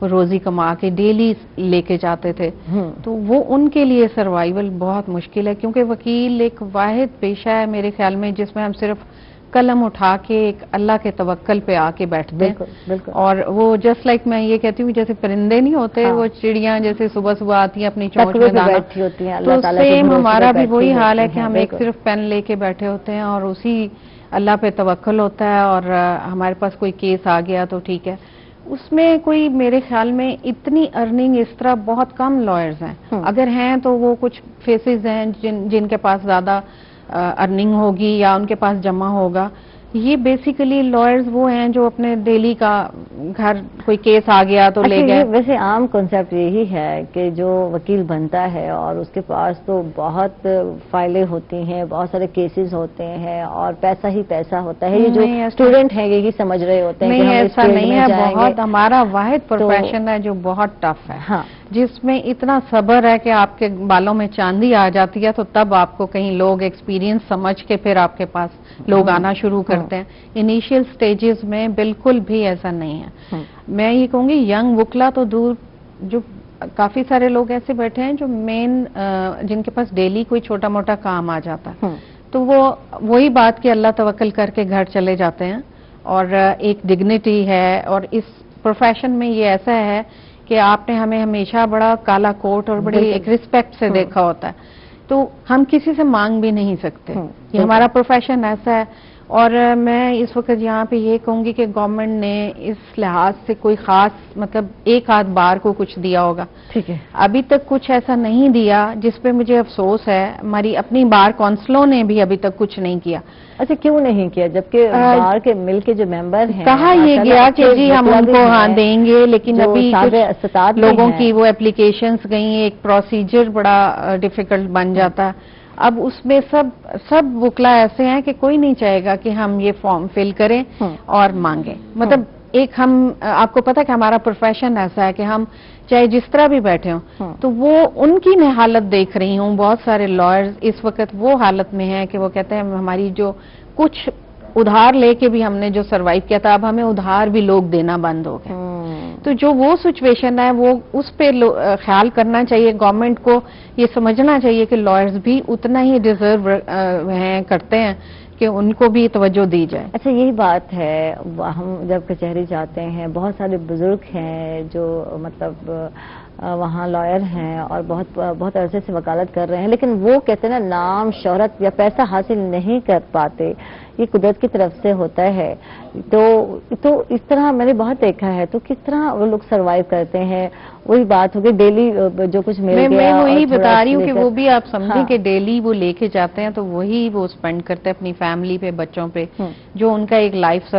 وہ روزی کما کے ڈیلی لے کے جاتے تھے. تو وہ ان کے لیے سروائیول بہت مشکل ہے، کیونکہ وکیل ایک واحد پیشہ ہے میرے خیال میں جس میں ہم صرف قلم اٹھا کے ایک اللہ کے توکل پہ آ کے بیٹھتے ہیں. اور وہ جسٹ لائک میں یہ کہتی ہوں جیسے پرندے نہیں ہوتے، وہ چڑیاں جیسے صبح صبح آتی ہیں اپنی چونچ میں دانا، تو سیم ہمارا بھی وہی حال ہے کہ ہم ایک صرف پین لے کے بیٹھے ہوتے ہیں اور اسی اللہ پہ توکل ہوتا ہے. اور ہمارے پاس کوئی کیس آ گیا تو ٹھیک ہے، اس میں کوئی میرے خیال میں اتنی ارننگ اس طرح بہت کم لائرز ہیں. اگر ہیں تو وہ کچھ فیسز ہیں جن کے پاس زیادہ ارننگ ہوگی یا ان کے پاس جمع ہوگا. یہ بیسیکلی لائرز وہ ہیں جو اپنے ڈیلی کا گھر کوئی کیس آ گیا تو لے گئے. ویسے عام کنسیپٹ یہی ہے کہ جو وکیل بنتا ہے اور اس کے پاس تو بہت فائلیں ہوتی ہیں، بہت سارے کیسز ہوتے ہیں اور پیسہ ہی پیسہ ہوتا ہے. یہ جو اسٹوڈنٹ ہیں یہی سمجھ رہے ہوتے ہیں کہ ہم ایسا نہیں ہے. بہت ہمارا واحد پروفیشن ہے جو بہت ٹف ہے، جس میں اتنا صبر ہے کہ آپ کے بالوں میں چاندی آ جاتی ہے تو تب آپ کو کہیں لوگ ایکسپیرینس سمجھ کے پھر آپ کے پاس لوگ آنا شروع کرتے ہیں. انیشیل سٹیجز میں بالکل بھی ایسا نہیں ہے. میں یہ کہوں گی ینگ وکلا تو دور، جو کافی سارے لوگ ایسے بیٹھے ہیں جو جن کے پاس ڈیلی کوئی چھوٹا موٹا کام آ جاتا ہے، تو وہ وہی بات کہ اللہ توکل کر کے گھر چلے جاتے ہیں. اور ایک ڈگنیٹی ہے. اور اس پروفیشن میں یہ ایسا ہے کہ آپ نے ہمیں ہمیشہ بڑا کالا کوٹ اور بڑی ایک رسپیکٹ سے دیکھا ہوتا ہے، تو ہم کسی سے مانگ بھی نہیں سکتے. یہ ہمارا پروفیشن ایسا ہے. اور میں اس وقت یہاں پہ یہ کہوں گی کہ گورنمنٹ نے اس لحاظ سے کوئی خاص مطلب ایک آدھ بار کو کچھ دیا ہوگا. ٹھیک ہے، ابھی تک کچھ ایسا نہیں دیا، جس پہ مجھے افسوس ہے. ہماری اپنی بار کونسلوں نے بھی ابھی تک کچھ نہیں کیا. اچھا کیوں نہیں کیا جبکہ بار کے مل کے جو ممبر ہیں کہا یہ گیا کہ جی ہم ان کو دیں گے، لیکن ابھی لوگوں کی وہ اپلیکیشنز گئی، ایک پروسیجر بڑا ڈیفیکلٹ بن جاتا ہے. اب اس میں سب وکلا ایسے ہیں کہ کوئی نہیں چاہے گا کہ ہم یہ فارم فل کریں اور مانگیں. مطلب ایک ہم آپ کو پتا کہ ہمارا پروفیشن ایسا ہے کہ ہم چاہے جس طرح بھی بیٹھے ہوں تو وہ ان کی میں حالت دیکھ رہی ہوں. بہت سارے لائرز اس وقت وہ حالت میں ہیں کہ وہ کہتے ہیں ہماری جو کچھ ادھار لے کے بھی ہم نے جو سروائیو کیا تھا، اب ہمیں ادھار بھی لوگ دینا بند ہو گئے. تو جو وہ سچویشن ہے وہ اس پہ خیال کرنا چاہیے. گورنمنٹ کو یہ سمجھنا چاہیے کہ لائرز بھی اتنا ہی ڈیزرو ہیں کرتے ہیں کہ ان کو بھی توجہ دی جائے. اچھا یہی بات ہے، ہم جب کچہری جاتے ہیں بہت سارے بزرگ ہیں جو مطلب وہاں لائر ہیں اور بہت عرصے سے وکالت کر رہے ہیں، لیکن وہ کہتے ہیں نا نام شہرت یا پیسہ حاصل نہیں کر پاتے. یہ قدرت کی طرف سے ہوتا ہے. تو اس طرح میں نے بہت دیکھا ہے. تو کس طرح وہ لوگ سروائیو کرتے ہیں؟ وہی بات ہوگی ڈیلی جو کچھ مل گیا. میں وہی بتا رہی ہوں کہ وہ بھی آپ سمجھیں کہ ڈیلی وہ لے کے جاتے ہیں تو وہی وہ اسپینڈ کرتے ہیں اپنی فیملی پہ، بچوں پہ، جو ان کا ایک لائف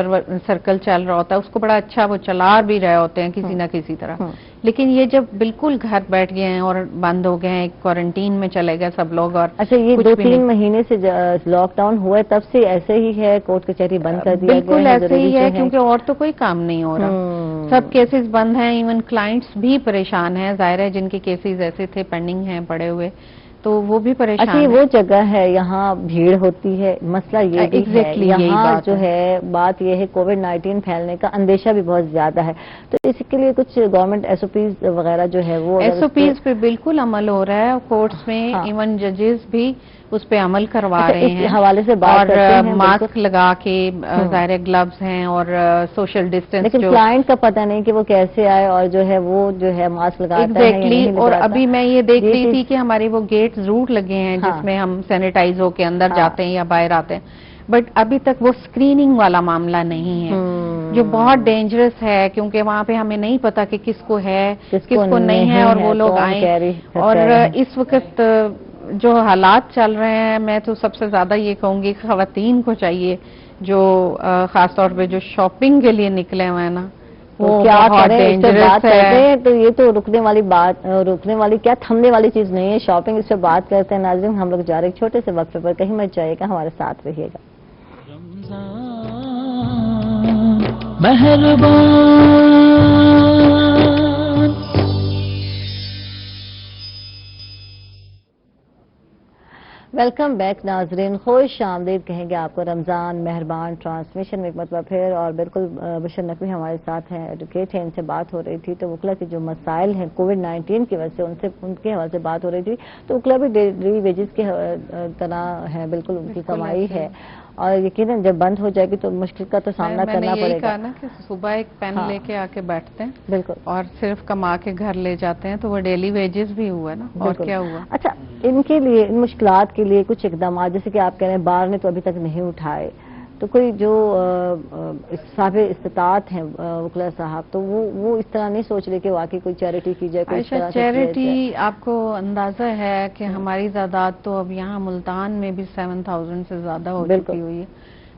سرکل چل رہا ہوتا ہے اس کو بڑا اچھا وہ چلا بھی رہے ہوتے ہیں کسی نہ کسی طرح. لیکن یہ جب بالکل گھر بیٹھ گئے ہیں اور بند ہو گئے ہیں، کوارنٹین میں چلے گئے سب لوگ. اور اچھا یہ 2-3 مہینے سے لاک ڈاؤن ہوا ہے تب سے ایسے ہی ہے، کورٹ کچہری بند کر دیا گیا ہے؟ بالکل ایسے ہی ہے، کیونکہ اور تو کوئی کام نہیں ہو رہا. سب کیسز بند ہیں. ایون کلائنٹس بھی پریشان ہیں، ظاہر ہے جن کے کیسز ایسے تھے پینڈنگ ہیں پڑے ہوئے تو وہ بھی پریشان. اچھا وہ جگہ ہے یہاں بھیڑ ہوتی ہے، مسئلہ یہ بھی ہے یہاں جو ہے بات یہ ہے کووڈ-19 پھیلنے کا اندیشہ بھی بہت زیادہ ہے. تو اس کے لیے کچھ گورنمنٹ ایس او پیز وغیرہ جو ہے وہ ایس او پیز پہ بالکل عمل ہو رہا ہے. کورٹس میں ایون ججز بھی اس پہ عمل کروا رہے ہیں. اس حوالے سے بات کرتے ہیں، ماسک لگا کے ظاہر گلوز ہیں اور سوشل ڈسٹینس. لیکن کلائنٹ کا پتہ نہیں کہ وہ کیسے آئے اور جو ہے وہ جو ہے ماسک لگاتا ہے یا نہیں لگاتا. اور ابھی میں یہ دیکھ رہی تھی کہ ہمارے وہ گیٹ ضرور لگے ہیں جس میں ہم سینیٹائز ہو کے اندر جاتے ہیں یا باہر آتے ہیں، بٹ ابھی تک وہ اسکریننگ والا معاملہ نہیں ہے، جو بہت ڈینجرس ہے کیونکہ وہاں پہ ہمیں نہیں پتا کہ کس کو ہے کس کو نہیں ہے اور وہ لوگ آئیں. اور اس وقت جو حالات چل رہے ہیں میں تو سب سے زیادہ یہ کہوں گی خواتین کو چاہیے جو خاص طور پہ جو شاپنگ کے لیے نکلے ہوئے ہیں نا، وہ کیا کریں. بات کرتے ہیں تو یہ تو رکنے والی کیا تھمنے والی چیز نہیں ہے. شاپنگ اس پہ بات کرتے ہیں. ناظرین ہم لوگ جا رہے چھوٹے سے وقفے پر، کہیں مت جائے گا، ہمارے ساتھ رہیے گا. ویلکم بیک ناظرین، خوش آمدید کہیں گے آپ کو رمضان مہربان ٹرانسمیشن میں ایک مرتبہ پھر، اور بالکل بشر نقوی ہمارے ساتھ ہیں، ایڈوکیٹ ہیں، ان سے بات ہو رہی تھی تو وکلا کے جو مسائل ہیں کووڈ-19 کی وجہ سے ان کے حوالے سے بات ہو رہی تھی، تو وکلا بھی ڈیلی ویجز کی طرح ہے، بالکل ان کی کمائی ہے، اور یقیناً جب بند ہو جائے گی تو مشکل کا تو سامنا کرنا پڑے گا۔ میں نے یہی کہا نا کہ صبح ایک پین لے کے آ کے بیٹھتے ہیں بالکل، اور صرف کما کے گھر لے جاتے ہیں، تو وہ ڈیلی ویجز بھی ہوا نا، اور کیا ہوا۔ اچھا، ان کے لیے، ان مشکلات کے لیے کچھ اقدامات، جیسے کہ آپ کہہ رہے ہیں بار نے تو ابھی تک نہیں اٹھائے، تو کوئی جو صاحب استطاعت ہیں وکلا صاحب، تو وہ اس طرح نہیں سوچ رہے کہ واقعی کوئی چیریٹی کی جائے، کوئی اس طرح سے چیریٹی، آپ کو اندازہ ہے کہ ہماری تعداد تو اب یہاں ملتان میں بھی 7000 سے زیادہ ہو چکی ہوئی ہے،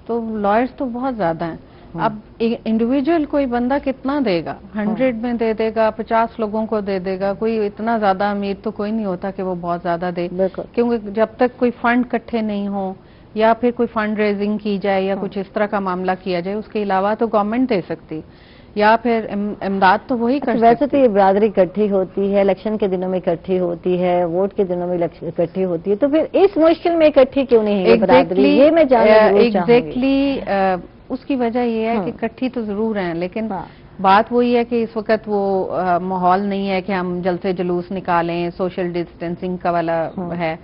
تو لائرز تو بہت زیادہ ہیں۔ اب انڈیویجول کوئی بندہ کتنا دے گا؟ 100 میں دے دے گا، 50 لوگوں کو دے دے گا، کوئی اتنا زیادہ امیر تو کوئی نہیں ہوتا کہ وہ بہت زیادہ دے، کیونکہ جب تک کوئی فنڈ کٹھے نہیں ہوں یا پھر کوئی فنڈ ریزنگ کی جائے یا کچھ اس طرح کا معاملہ کیا جائے، اس کے علاوہ تو گورنمنٹ دے سکتی یا پھر امداد تو وہی کر سکتی۔ ویسے تو یہ برادری اکٹھی ہوتی ہے، الیکشن کے دنوں میں اکٹھی ہوتی ہے، ووٹ کے دنوں میں اکٹھی ہوتی ہے، تو پھر اس مشکل میں اکٹھی کیوں نہیں ہے برادری؟ یہ میں جاننا ضرور چاہوں گی۔ ایگزیکٹلی، اس کی وجہ یہ ہے کہ اکٹھی تو ضرور ہیں، لیکن بات وہی ہے کہ اس وقت وہ ماحول نہیں ہے کہ ہم جلسے جلوس نکالیں، سوشل ڈسٹینسنگ کا والا ہے۔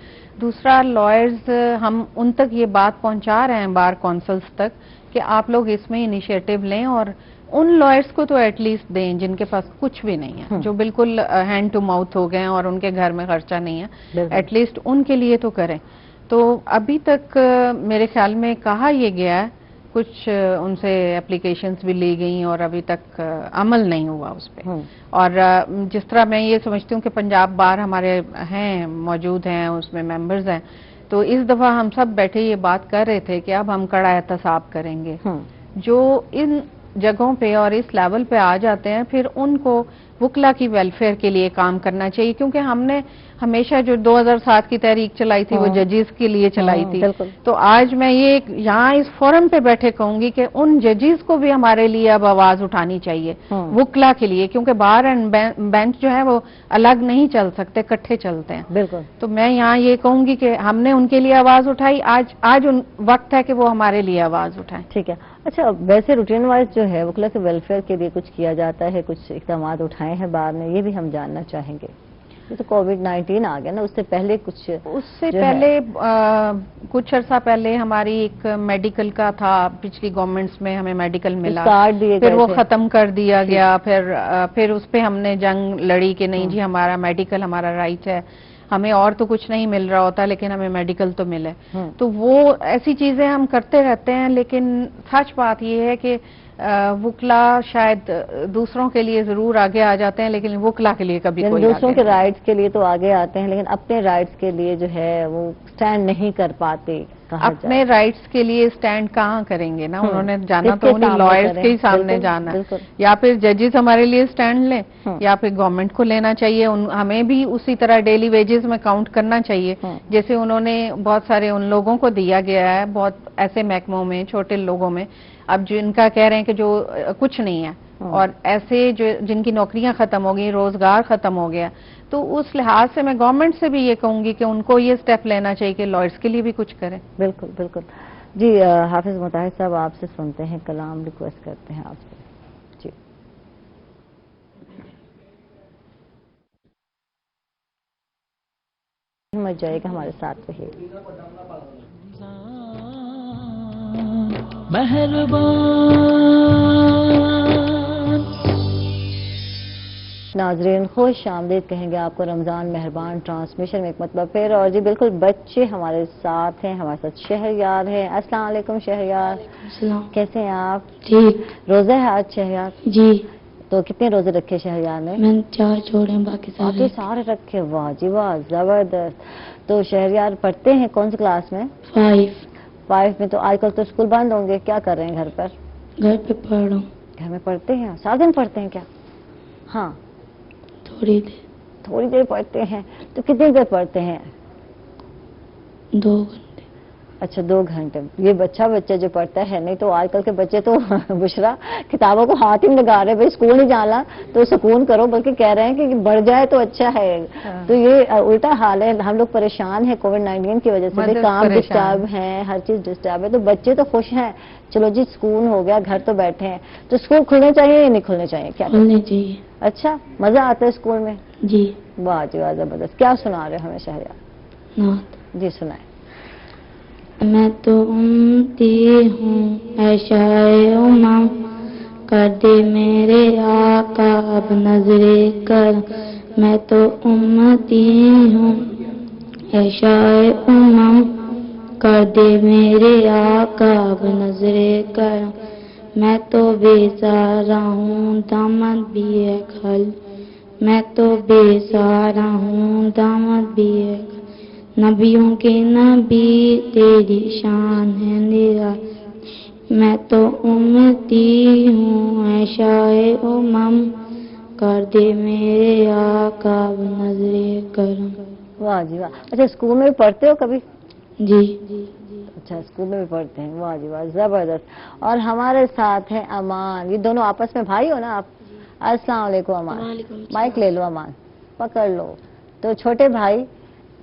دوسرا، لائرز ہم ان تک یہ بات پہنچا رہے ہیں بار کونسلز تک کہ آپ لوگ اس میں انیشیٹو لیں، اور ان لائرز کو تو ایٹ لیسٹ دیں جن کے پاس کچھ بھی نہیں ہے، جو بالکل ہینڈ ٹو ماؤتھ ہو گئے ہیں اور ان کے گھر میں خرچہ نہیں ہے، ایٹ لیسٹ ان کے لیے تو کریں۔ تو ابھی تک میرے خیال میں کہا یہ گیا ہے، کچھ ان سے اپلیکیشنز بھی لی گئیں اور ابھی تک عمل نہیں ہوا اس پہ۔ اور جس طرح میں یہ سمجھتی ہوں کہ پنجاب بار ہمارے ہیں، موجود ہیں، اس میں ممبرز ہیں، تو اس دفعہ ہم سب بیٹھے یہ بات کر رہے تھے کہ اب ہم کڑا احتساب کریں گے۔ جو ان جگہوں پہ اور اس لیول پہ آ جاتے ہیں، پھر ان کو وکلا کی ویلفیئر کے لیے کام کرنا چاہیے، کیونکہ ہم نے ہمیشہ جو 2007 کی تحریک چلائی تھی وہ ججز کے لیے چلائی تھی۔ تو آج میں یہ یہاں اس فورم پہ بیٹھے کہوں گی کہ ان ججز کو بھی ہمارے لیے اب آواز اٹھانی چاہیے وکلا کے لیے، کیونکہ بار اینڈ بینچ جو ہے وہ الگ نہیں چل سکتے، کٹھے چلتے ہیں۔ بالکل، تو میں یہاں یہ کہوں گی کہ ہم نے ان کے لیے آواز اٹھائی، آج وقت ہے کہ وہ ہمارے لیے آواز اٹھائیں۔ ٹھیک ہے۔ اچھا، ویسے روٹین وائز جو ہے وکلا کے ویلفیئر کے لیے کچھ کیا جاتا ہے، کچھ اقدامات اٹھائے ہیں بار نے، یہ بھی ہم جاننا چاہیں گے۔ یہ تو کووڈ-19 آ گیا نا، اس سے پہلے کچھ عرصہ پہلے ہماری ایک میڈیکل کا تھا، پچھلی گورنمنٹس میں ہمیں میڈیکل ملا، پھر وہ ختم کر دیا گیا، پھر اس پہ ہم نے جنگ لڑی کہ نہیں جی ہمارا میڈیکل ہمارا رائٹ ہے، ہمیں اور تو کچھ نہیں مل رہا ہوتا لیکن ہمیں میڈیکل تو ملے۔ تو وہ ایسی چیزیں ہم کرتے رہتے ہیں، لیکن سچ بات یہ ہے کہ وکلا شاید دوسروں کے لیے ضرور آگے آ جاتے ہیں، لیکن وکلا کے لیے کبھی کوئی دوسروں کے رائٹس کے لیے تو آگے آتے ہیں، لیکن اپنے رائٹس کے لیے جو ہے وہ سٹینڈ نہیں کر پاتے۔ اپنے رائٹس کے لیے سٹینڈ کہاں کریں گے نا، انہوں نے جانا تو انہیں لائرز کے ہی سامنے جانا ہے، یا پھر ججز ہمارے لیے سٹینڈ لیں یا پھر گورنمنٹ کو لینا چاہیے۔ ہمیں بھی اسی طرح ڈیلی ویجز میں کاؤنٹ کرنا چاہیے، جیسے انہوں نے بہت سارے ان لوگوں کو دیا گیا ہے، بہت ایسے محکموں میں، چھوٹے لوگوں میں، اب جن کا کہہ رہے ہیں کہ جو کچھ نہیں ہے، اور ایسے جن کی نوکریاں ختم ہو گئی، روزگار ختم ہو گیا، تو اس لحاظ سے میں گورنمنٹ سے بھی یہ کہوں گی کہ ان کو یہ سٹیپ لینا چاہیے کہ لائرز کے لیے بھی کچھ کریں۔ بالکل بالکل۔ جی حافظ مطاہر صاحب، آپ سے سنتے ہیں کلام، ریکویسٹ کرتے ہیں آپ سے۔ جی مچ جائے گا، ہمارے ساتھ رہیے۔ ناظرین، خوش آمدید کہیں گے آپ کو رمضان مہربان ٹرانسمیشن میں ایک مرتبہ پھر، اور جی بالکل بچے ہمارے ساتھ ہیں، ہمارے ساتھ شہریار ہیں۔ السلام علیکم شہریار، کیسے ہیں آپ؟ ٹھیک۔ روزہ ہے آج شہریار؟ جی۔ تو کتنے روزے رکھے شہریار نے؟ میں 4 چھوڑے، باقی سارے رکھے۔ واہ جی واہ، زبردست۔ تو شہریار پڑھتے ہیں کون سی کلاس میں؟ 5 میں۔ تو آج کل تو اسکول بند ہوں گے، کیا کر رہے ہیں گھر پر؟ گھر پہ پڑھ رہا ہوں۔ گھر میں پڑھتے ہیں؟ سارا دن پڑھتے ہیں کیا؟ ہاں، تھوڑی دیر پڑھتے ہیں۔ تو کتنی دیر پڑھتے ہیں؟ 2 گھنٹے۔ اچھا 2 گھنٹے. یہ بچہ جو پڑھتا ہے, نہیں تو آج کل کے بچے تو بشرا کتابوں کو ہاتھ ہی نہیں لگا رہے, بھائی اسکول نہیں جانا تو سکون کرو, بلکہ کہہ رہے ہیں کہ بڑھ جائے تو اچھا ہے. تو یہ الٹا حال ہے, ہم لوگ پریشان ہیں کووڈ-19 کی وجہ سے, کام ڈسٹرب ہیں, ہر چیز ڈسٹرب ہے, تو بچے تو خوش ہیں, چلو جی سکون ہو گیا, گھر تو بیٹھے ہیں. تو اسکول کھلنے چاہیے یا نہیں کھلنے چاہیے؟ کیا کھلنے چاہیے. اچھا مزہ آتا ہے اسکول میں؟ جی. واہ جی واہ, زبردست. کیا سنا رہے ہمیں شہریار؟ نعت. جی سنائیں. میں تو امتی ہوں اے شاہ امم, کر دے میرے آقا اب نظرِ کرم. میں تو امتی ہوں اے شاہ امم, کر دے میرے آقا اب نظرِ کرم. میں تو بیزارہ ہوں دامت بھی ہے کھل, میں تو بیزارہ ہوں دامت بھی ہے کھل. نبیوں کے نبی تیری شان ہے نرالی, میں تو امتی ہوں اے شاہ امم, کر دے میرے آقا اب نظرِ کرم. واہ جی واہ. اچھا اسکول میں بھی پڑھتے ہو کبھی؟ جی. اچھا اسکول میں بھی پڑھتے ہیں, واہ جی واہ, زبردست. اور ہمارے ساتھ ہیں امان, یہ دونوں آپس میں بھائی ہو نا آپ؟ السلام علیکم امان. مائک لے لو امان, پکڑ لو. تو چھوٹے بھائی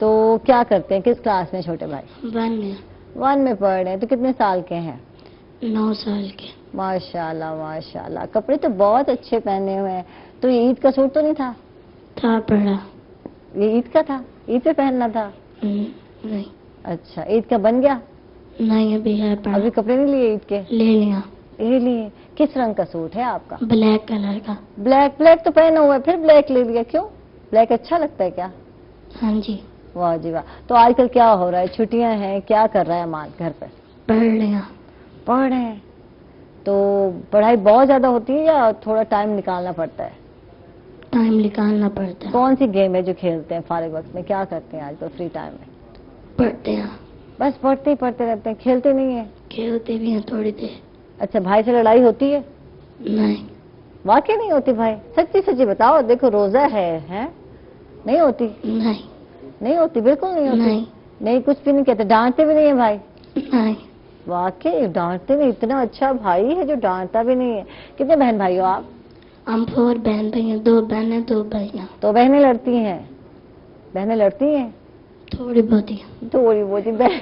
تو کیا کرتے ہیں, کس کلاس میں چھوٹے بھائی؟ 1 میں. 1 میں پڑھ رہے ہیں. تو کتنے سال کے ہیں؟ 9 سال کے. ماشاءاللہ ماشاءاللہ, کپڑے تو بہت اچھے پہنے ہوئے ہیں. تو یہ عید کا سوٹ تو نہیں تھا؟ تھا پڑا. یہ عید کا تھا, عید پہ پہننا تھا؟ نہیں. اچھا عید کا بن گیا؟ نہیں ابھی ہے پڑا. ابھی کپڑے نہیں لیے عید کے؟ لے لیا. لے لیے. کس رنگ کا سوٹ ہے آپ کا؟ بلیک کلر کا. بلیک. بلیک تو پہنا ہوا ہے, پھر بلیک لے لیا کیوں؟ بلیک اچھا لگتا ہے کیا؟ ہاں جی. واہ جی واہ. تو آج کل کیا ہو رہا ہے, چھٹیاں ہیں, کیا کر رہا ہے امان گھر پہ؟ پڑھ لیا. پڑھ رہے ہیں. تو پڑھائی بہت زیادہ ہوتی ہے یا تھوڑا ٹائم نکالنا پڑتا ہے؟ ٹائم نکالنا پڑتا ہے. کون سی گیم ہے جو کھیلتے ہیں فارغ وقت میں, کیا کرتے ہیں آج کل فری ٹائم میں؟ پڑھتے ہیں. بس پڑھتے ہی پڑھتے رہتے ہیں, کھیلتے نہیں ہیں؟ کھیلتے بھی ہیں تھوڑی دیر. اچھا بھائی سے لڑائی ہوتی ہے؟ نہیں. واقعی نہیں ہوتی بھائی؟ سچی سچی بتاؤ, دیکھو روزہ ہے, نہیں ہوتی؟ نہیں. نہیں ہوتی, بالکل نہیں ہوتی. نہیں. نہیں کچھ بھی نہیں کہتے, ڈانٹتے بھی نہیں ہیں بھائی؟ نہیں. واقعی ڈانٹتے نہیں, اتنا اچھا بھائی ہے جو ڈانٹتا بھی نہیں ہے. کتنے بہن بھائی ہو آپ؟ ہم 4 بہن بھائی ہیں, 2 بہنیں 2 بھائی ہیں. تو بہنیں لڑتی ہیں؟ بہنیں لڑتی ہیں؟ تھوڑی بہت ہی. تھوڑی بہت ہی بہن.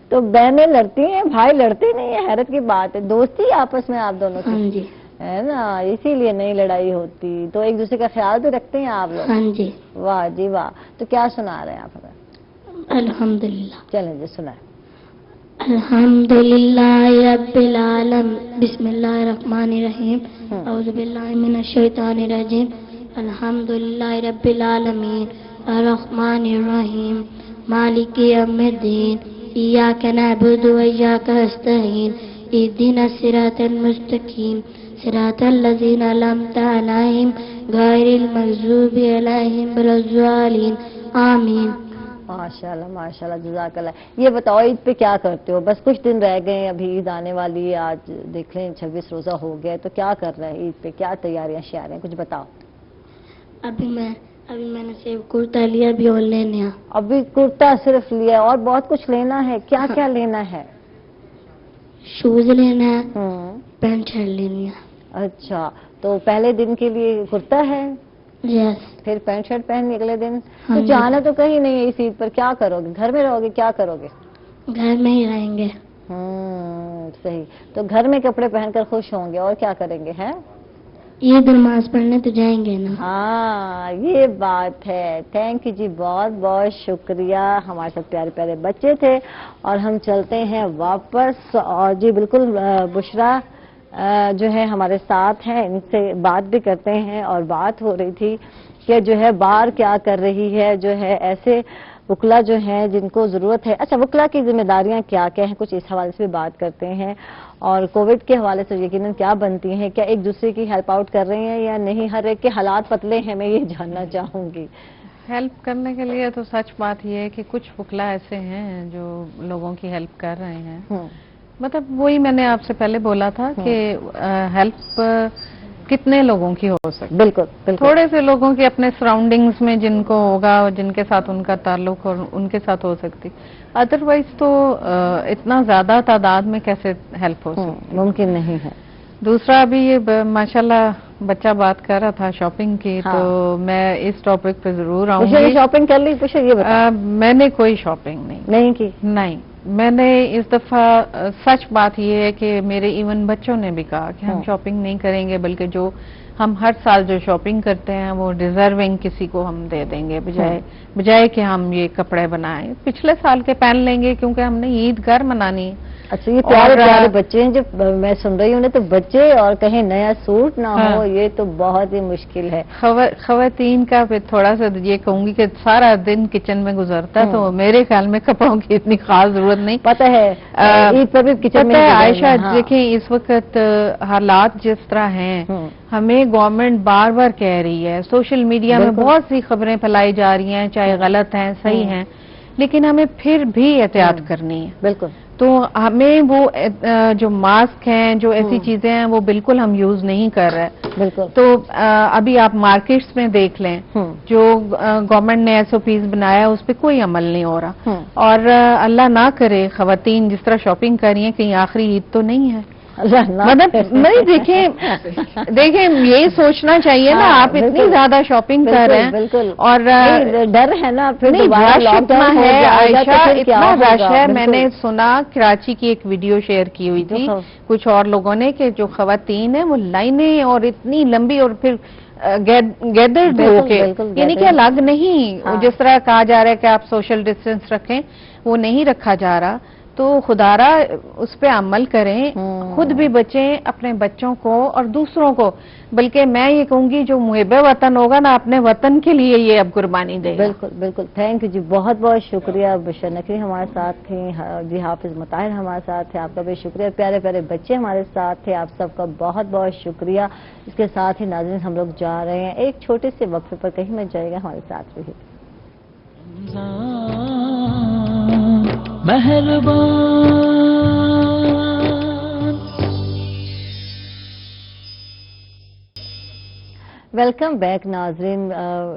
تو بہنیں لڑتی ہیں, بھائی لڑتے نہیں ہیں, حیرت کی بات ہے. دوستی آپس میں آپ دونوں کی؟ ہاں جی. ہے نا, اسی لیے نہیں لڑائی ہوتی. تو ایک دوسرے کا خیال بھی رکھتے ہیں آپ لوگ؟ ہاں جی. واہ جی واہ. تو کیا سنا رہے ہیں آپ ہمیں؟ الحمدللہ. چلیں جی سنائیں. الحمدللہ رب العالمین. بسم اللہ الرحمن الرحیم. اعوذ باللہ من الشیطان الرجیم. الحمدللہ رب العالمین الرحمن الرحیم مالک یوم الدین. ایاک نعبد و ایاک نستعین. اہدنا الصراط المستقیم صراط الذین انعمت علیہم غیر المغضوب علیہم ولا الضالین. آمین. ماشاءاللہ ماشاءاللہ, جزاک اللہ. یہ بتاؤ عید پہ کیا کرتے ہو؟ بس کچھ دن رہ گئے, ابھی عید آنے والی ہے, آج دیکھ لیں 26 روزہ ہو گئے, تو کیا کر رہے ہیں عید پہ, کیا تیاریاں شیاریاں, کچھ بتاؤ. ابھی میں نے صرف کرتا لیا, ابھی اور لینے ہیں. ابھی کرتا صرف لیا, اور بہت کچھ لینا ہے, کیا کیا لینا ہے؟ شوز لینا ہے, پینٹ شرٹ لینی ہے. اچھا, تو پہلے دن کے لیے کرتا ہے, یس. پھر پینٹ شرٹ پہننے اگلے دن. تو جانا تو کہیں نہیں ہے اس عید پر, کیا کرو گے, گھر میں رہو گے, کیا کرو گے؟ گھر میں ہی رہیں گے. صحیح. تو گھر میں کپڑے پہن کر خوش ہوں گے, اور کیا کریں گے؟ ہیں عید نماز پڑھنے تو جائیں گے نا. ہاں یہ بات ہے. تھینک یو جی, بہت بہت شکریہ. ہمارے ساتھ پیارے پیارے بچے تھے, اور ہم چلتے ہیں واپس. اور جی بالکل, بشرا جو ہے ہمارے ساتھ ہیں, ان سے بات بھی کرتے ہیں. اور بات ہو رہی تھی کہ جو ہے باہر کیا کر رہی ہے, جو ہے ایسے وکلا جو ہیں جن کو ضرورت ہے. اچھا وکلا کی ذمہ داریاں کیا کیا ہیں, کچھ اس حوالے سے بھی بات کرتے ہیں. اور کووڈ کے حوالے سے یقیناً کیا بنتی ہیں, کیا ایک دوسرے کی ہیلپ آؤٹ کر رہے ہیں یا نہیں, ہر ایک کے حالات پتلے ہیں, میں یہ جاننا چاہوں گی. ہیلپ کرنے کے لیے تو سچ بات یہ ہے کہ کچھ وکلا ایسے ہیں جو لوگوں کی ہیلپ کر رہے ہیں. مطلب وہی میں نے آپ سے پہلے بولا تھا کہ ہیلپ کتنے لوگوں کی ہو سکتی؟ بالکل بالکل، تھوڑے سے لوگوں کی اپنے سراؤنڈنگز میں جن کو ہوگا، جن کے ساتھ ان کا تعلق اور ان کے ساتھ ہو سکتی، ادروائز تو اتنا زیادہ تعداد میں کیسے ہیلپ ہو سکتی؟ ممکن نہیں ہے۔ دوسرا ابھی یہ ماشاءاللہ بچہ بات کر رہا تھا شاپنگ کی، تو میں اس ٹاپک پہ ضرور آؤں گی۔ شاپنگ کر لی؟ پوچھو یہ بتا۔ میں نے کوئی شاپنگ نہیں کی؟ نہیں، میں نے اس دفعہ سچ بات یہ ہے کہ میرے ایون بچوں نے بھی کہا کہ ہم شاپنگ نہیں کریں گے، بلکہ جو ہم ہر سال جو شاپنگ کرتے ہیں وہ ڈیزرونگ کسی کو ہم دے دیں گے، بجائے کہ ہم یہ کپڑے بنائیں، پچھلے سال کے پہن لیں گے کیونکہ ہم نے عید گھر منانی ہے۔ اچھا، یہ پیارے پیارے بچے ہیں جو میں سن رہی ہوں، تو بچے اور کہیں نیا سوٹ نہ ہو، یہ تو بہت ہی مشکل ہے۔ خواتین کا پھر تھوڑا سا یہ کہوں گی کہ سارا دن کچن میں گزرتا ہے، تو میرے خیال میں کپڑوں کی اتنی خاص ضرورت نہیں۔ پتہ ہے عید پر بھی کچن میں عائشہ، دیکھیں اس وقت حالات جس طرح ہیں، ہمیں گورنمنٹ بار بار کہہ رہی ہے، سوشل میڈیا میں بہت سی خبریں پھیلائی جا رہی ہیں، چاہے غلط ہیں صحیح ہیں، لیکن ہمیں پھر بھی احتیاط کرنی ہے۔ بالکل، تو ہمیں وہ جو ماسک ہیں، جو ایسی چیزیں ہیں، وہ بالکل ہم یوز نہیں کر رہے۔ بالکل، تو ابھی آپ مارکیٹس میں دیکھ لیں، جو گورنمنٹ نے SOPs بنایا اس پہ کوئی عمل نہیں ہو رہا، اور اللہ نہ کرے خواتین جس طرح شاپنگ کر رہی ہیں کہیں آخری عید تو نہیں ہے۔ مطلب نہیں، دیکھیں یہی سوچنا چاہیے نا، آپ اتنی زیادہ شاپنگ کر رہے ہیں، بالکل، اور ڈر ہے نا پھر رش اتنا ہے عائشہ، اتنا رش ہے۔ میں نے سنا کراچی کی ایک ویڈیو شیئر کی ہوئی تھی کچھ اور لوگوں نے کہ جو خواتین ہیں وہ لائنیں اور اتنی لمبی، اور پھر گیدرڈ ہو کے، یعنی کہ الگ نہیں، جس طرح کہا جا رہا ہے کہ آپ سوشل ڈسٹینس رکھیں، وہ نہیں رکھا جا رہا۔ تو خدارا اس پہ عمل کریں، خود بھی بچیں، اپنے بچوں کو اور دوسروں کو، بلکہ میں یہ کہوں گی جو محب وطن ہوگا نا، اپنے وطن کے لیے یہ اب قربانی دے گا۔ بالکل بالکل، تھینک یو جی، بہت بہت شکریہ۔ بشر نقوی ہمارے ساتھ تھے جی، حافظ مطاہر ہمارے ساتھ تھے، آپ کا بھی شکریہ۔ پیارے پیارے بچے ہمارے ساتھ تھے، آپ سب کا بہت بہت شکریہ۔ اس کے ساتھ ہی ناظرین ہم لوگ جا رہے ہیں ایک چھوٹے سے وقفے پر، کہیں مت جائے گا، ہمارے ساتھ رہیے۔ ویلکم بیک ناظرین،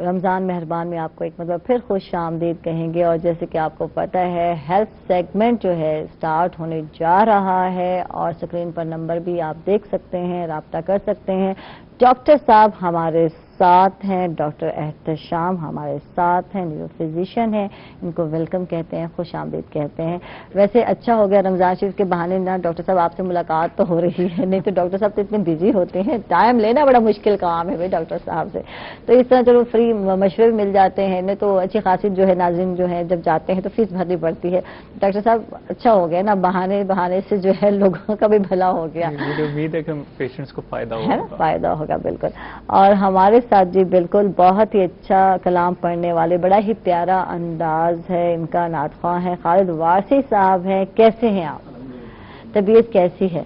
رمضان مہربان میں آپ کو ایک مرتبہ پھر خوش آمدید کہیں گے، اور جیسے کہ آپ کو پتہ ہے ہیلتھ سیگمنٹ جو ہے سٹارٹ ہونے جا رہا ہے، اور اسکرین پر نمبر بھی آپ دیکھ سکتے ہیں، رابطہ کر سکتے ہیں۔ ڈاکٹر صاحب ہمارے ساتھ ہیں، ڈاکٹر احتشام ہمارے ساتھ ہیں، نیورو فزیشین ہیں، ان کو ویلکم کہتے ہیں، خوش آمدید کہتے ہیں۔ ویسے اچھا ہو گیا رمضان شریف کے بہانے نہ ڈاکٹر صاحب آپ سے ملاقات تو ہو رہی ہے، نہیں تو ڈاکٹر صاحب تو اتنے بزی ہوتے ہیں، ٹائم لینا بڑا مشکل کام ہے بھائی ڈاکٹر صاحب سے، تو اس طرح چلو فری مشورے بھی مل جاتے ہیں، نہیں تو اچھی خاصی جو ہے ناظرین جو ہے جب جاتے ہیں تو فیس بھرنی پڑتی ہے۔ ڈاکٹر صاحب اچھا ہو گیا نا، بہانے سے جو ہے لوگوں کا بھی بھلا ہو گیا، مجھے امید ہے کہ پیشنٹس کو فائدہ ہے نا، فائدہ ہوگا بالکل۔ اور ہمارے ساتھ جی بالکل بہت ہی اچھا کلام پڑھنے والے، بڑا ہی پیارا انداز ہے ان کا، نعت خواں ہے، خالد وارثی صاحب ہیں۔ کیسے ہیں آپ؟ طبیعت کیسی ہے؟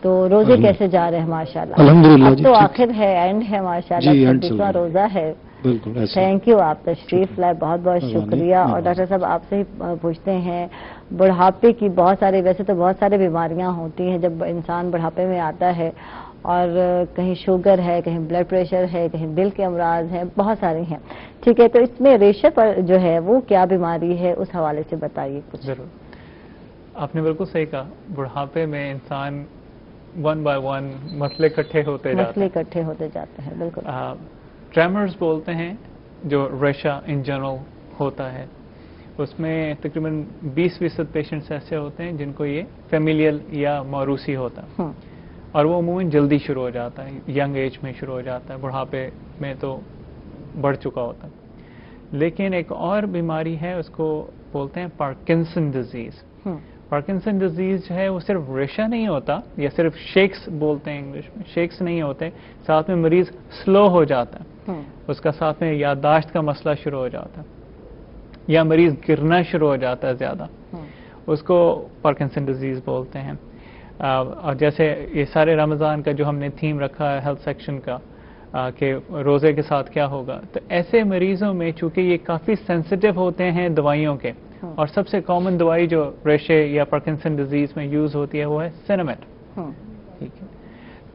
تو روزے کیسے جا رہے ہیں؟ ماشاءاللہ الحمدللہ اب تو آخر ہے، اینڈ ہے ماشاءاللہ، 26واں روزہ ہے۔ بالکل، تھینک یو، آپ تشریف لائے، بہت بہت شکریہ۔ اور ڈاکٹر صاحب آپ سے ہی پوچھتے ہیں، بڑھاپے کی بہت سارے، ویسے تو بہت سارے بیماریاں ہوتی ہیں جب انسان بڑھاپے میں آتا ہے، اور کہیں شوگر ہے، کہیں بلڈ پریشر ہے، کہیں دل کے امراض ہیں، بہت سارے ہیں، ٹھیک ہے، تو اس میں ریشے پر جو ہے وہ کیا بیماری ہے، اس حوالے سے بتائیے کچھ۔ ضرور، آپ نے بالکل صحیح کہا، بڑھاپے میں انسان ون بائی ون مسئلے اکٹھے ہوتے جاتے ہیں، بالکل۔ ٹریمرز بولتے ہیں جو ریشہ ان جنرل ہوتا ہے، اس میں تقریباً 20% پیشنٹس ایسے ہوتے ہیں جن کو یہ فیملیل یا موروثی ہوتا ہے، اور وہ عموماً جلدی شروع ہو جاتا ہے، ینگ ایج میں شروع ہو جاتا ہے، بڑھاپے میں تو بڑھ چکا ہوتا ہے۔ لیکن ایک اور بیماری ہے، اس کو بولتے ہیں پارکنسن ڈیزیز۔ پارکنسن ڈیزیز جو ہے وہ صرف ریشہ نہیں ہوتا، یا صرف شیکس بولتے ہیں انگلش میں، شیکس نہیں ہوتے، ساتھ میں مریض سلو ہو جاتا ہے، اس کا ساتھ میں یادداشت کا مسئلہ شروع ہو جاتا ہے، یا مریض گرنا شروع ہو جاتا ہے زیادہ، اس کو پارکنسن ڈیزیز بولتے ہیں۔ اور جیسے یہ سارے رمضان کا جو ہم نے تھیم رکھا ہے ہیلتھ سیکشن کا، کہ روزے کے ساتھ کیا ہوگا، تو ایسے مریضوں میں چونکہ یہ کافی سینسٹیو ہوتے ہیں دوائیوں کے، اور سب سے کامن دوائی جو ریشے یا پارکنسن ڈیزیز میں یوز ہوتی ہے وہ ہے سینامیٹ، ٹھیک ہے،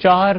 4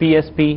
PSP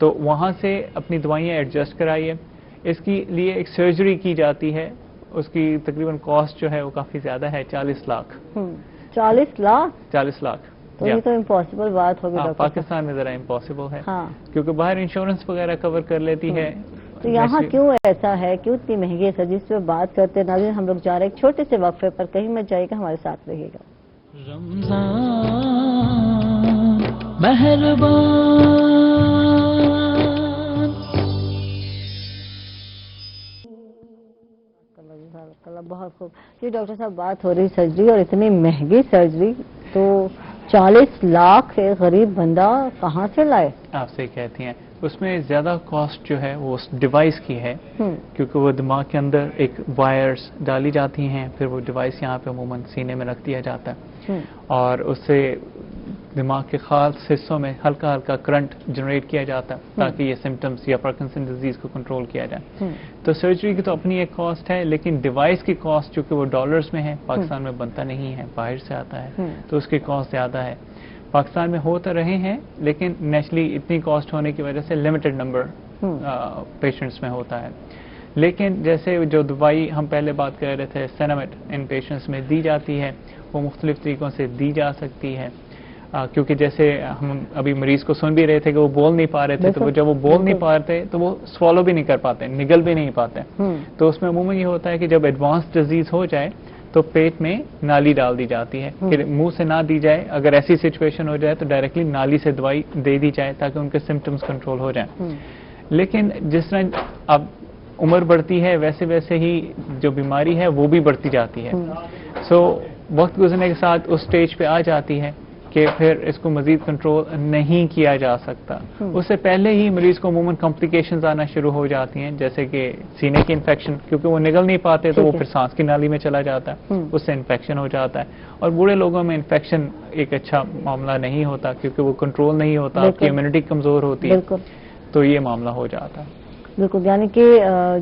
تو وہاں سے اپنی دوائیاں ایڈجسٹ کرائیے. اس کے لیے ایک سرجری کی جاتی ہے, اس کی تقریباً کاسٹ جو ہے وہ کافی زیادہ ہے, 40 لاکھ. 40 لاکھ 40 لاکھ تو یہ تو امپاسبل بات ہوگی ڈاکٹر. پاکستان میں ذرا امپاسبل ہے, ہاں کیونکہ باہر انشورنس وغیرہ کور کر لیتی ہے. تو یہاں کیوں ایسا ہے, کیوں اتنی مہنگی ہے سر, جس پہ بات کرتے ہیں. ناظرین ہم لوگ جا رہے ہیں ایک چھوٹے سے وقفے پر, کہیں مت جائے گا, ہمارے ساتھ رہیے گا. رمضان مہربان. بہت خوب جی ڈاکٹر صاحب, بات ہو رہی سرجری اور اتنی مہنگی سرجری, تو 40 لاکھ غریب بندہ کہاں سے لائے؟ آپ سے کہتی ہیں اس میں زیادہ کاسٹ جو ہے وہ اس ڈیوائس کی ہے, کیونکہ وہ دماغ کے اندر ایک وائرز ڈالی جاتی ہیں, پھر وہ ڈیوائس یہاں پہ عموماً سینے میں رکھ دیا جاتا ہے, اور اس سے دماغ کے خاص حصوں میں ہلکا ہلکا کرنٹ جنریٹ کیا جاتا ہے تاکہ یہ سمٹمز یا پارکنسن ڈیزیز کو کنٹرول کیا جائے. تو سرجری کی تو اپنی ایک کاسٹ ہے, لیکن ڈیوائس کی کاسٹ چونکہ وہ ڈالرز میں ہے, پاکستان میں بنتا نہیں ہے, باہر سے آتا ہے, تو اس کی کاسٹ زیادہ ہے. پاکستان میں ہو تو رہے ہیں, لیکن نیچرلی اتنی کاسٹ ہونے کی وجہ سے لمیٹڈ نمبر پیشنٹس میں ہوتا ہے. لیکن جیسے جو دوائی ہم پہلے بات کر رہے تھے سینامٹ ان پیشنٹس میں دی جاتی ہے, وہ مختلف طریقوں سے دی جا سکتی ہے, کیونکہ جیسے ہم ابھی مریض کو سن بھی رہے تھے کہ وہ بول نہیں پا رہے تھے, تو جب وہ بول نہیں پا رہے تو وہ سوالو بھی نہیں کر پاتے, نگل بھی نہیں پاتے. تو اس میں عموماً یہ ہوتا ہے کہ جب ایڈوانس ڈیزیز ہو جائے تو پیٹ میں نالی ڈال دی جاتی ہے, کہ منہ سے نہ دی جائے, اگر ایسی سچویشن ہو جائے تو ڈائریکٹلی نالی سے دوائی دے دی جائے تاکہ ان کے سمٹمز کنٹرول ہو جائیں. لیکن جس طرح اب عمر بڑھتی ہے ویسے ویسے ہی جو بیماری ہے وہ بھی بڑھتی جاتی ہے. سو وقت گزرنے کے ساتھ اس سٹیج پہ آ جاتی ہے کہ پھر اس کو مزید کنٹرول نہیں کیا جا سکتا. اس سے پہلے ہی مریض کو عموماً کمپلیکیشنز آنا شروع ہو جاتی ہیں, جیسے کہ سینے کی انفیکشن, کیونکہ وہ نگل نہیں پاتے تو وہ پھر سانس کی نالی میں چلا جاتا ہے, اس سے انفیکشن ہو جاتا ہے. اور بوڑھے لوگوں میں انفیکشن ایک اچھا معاملہ نہیں ہوتا, کیونکہ وہ کنٹرول نہیں ہوتا, آپ کی امیونٹی کمزور ہوتی ہے, تو یہ معاملہ ہو جاتا ہے. بالکل, یعنی کہ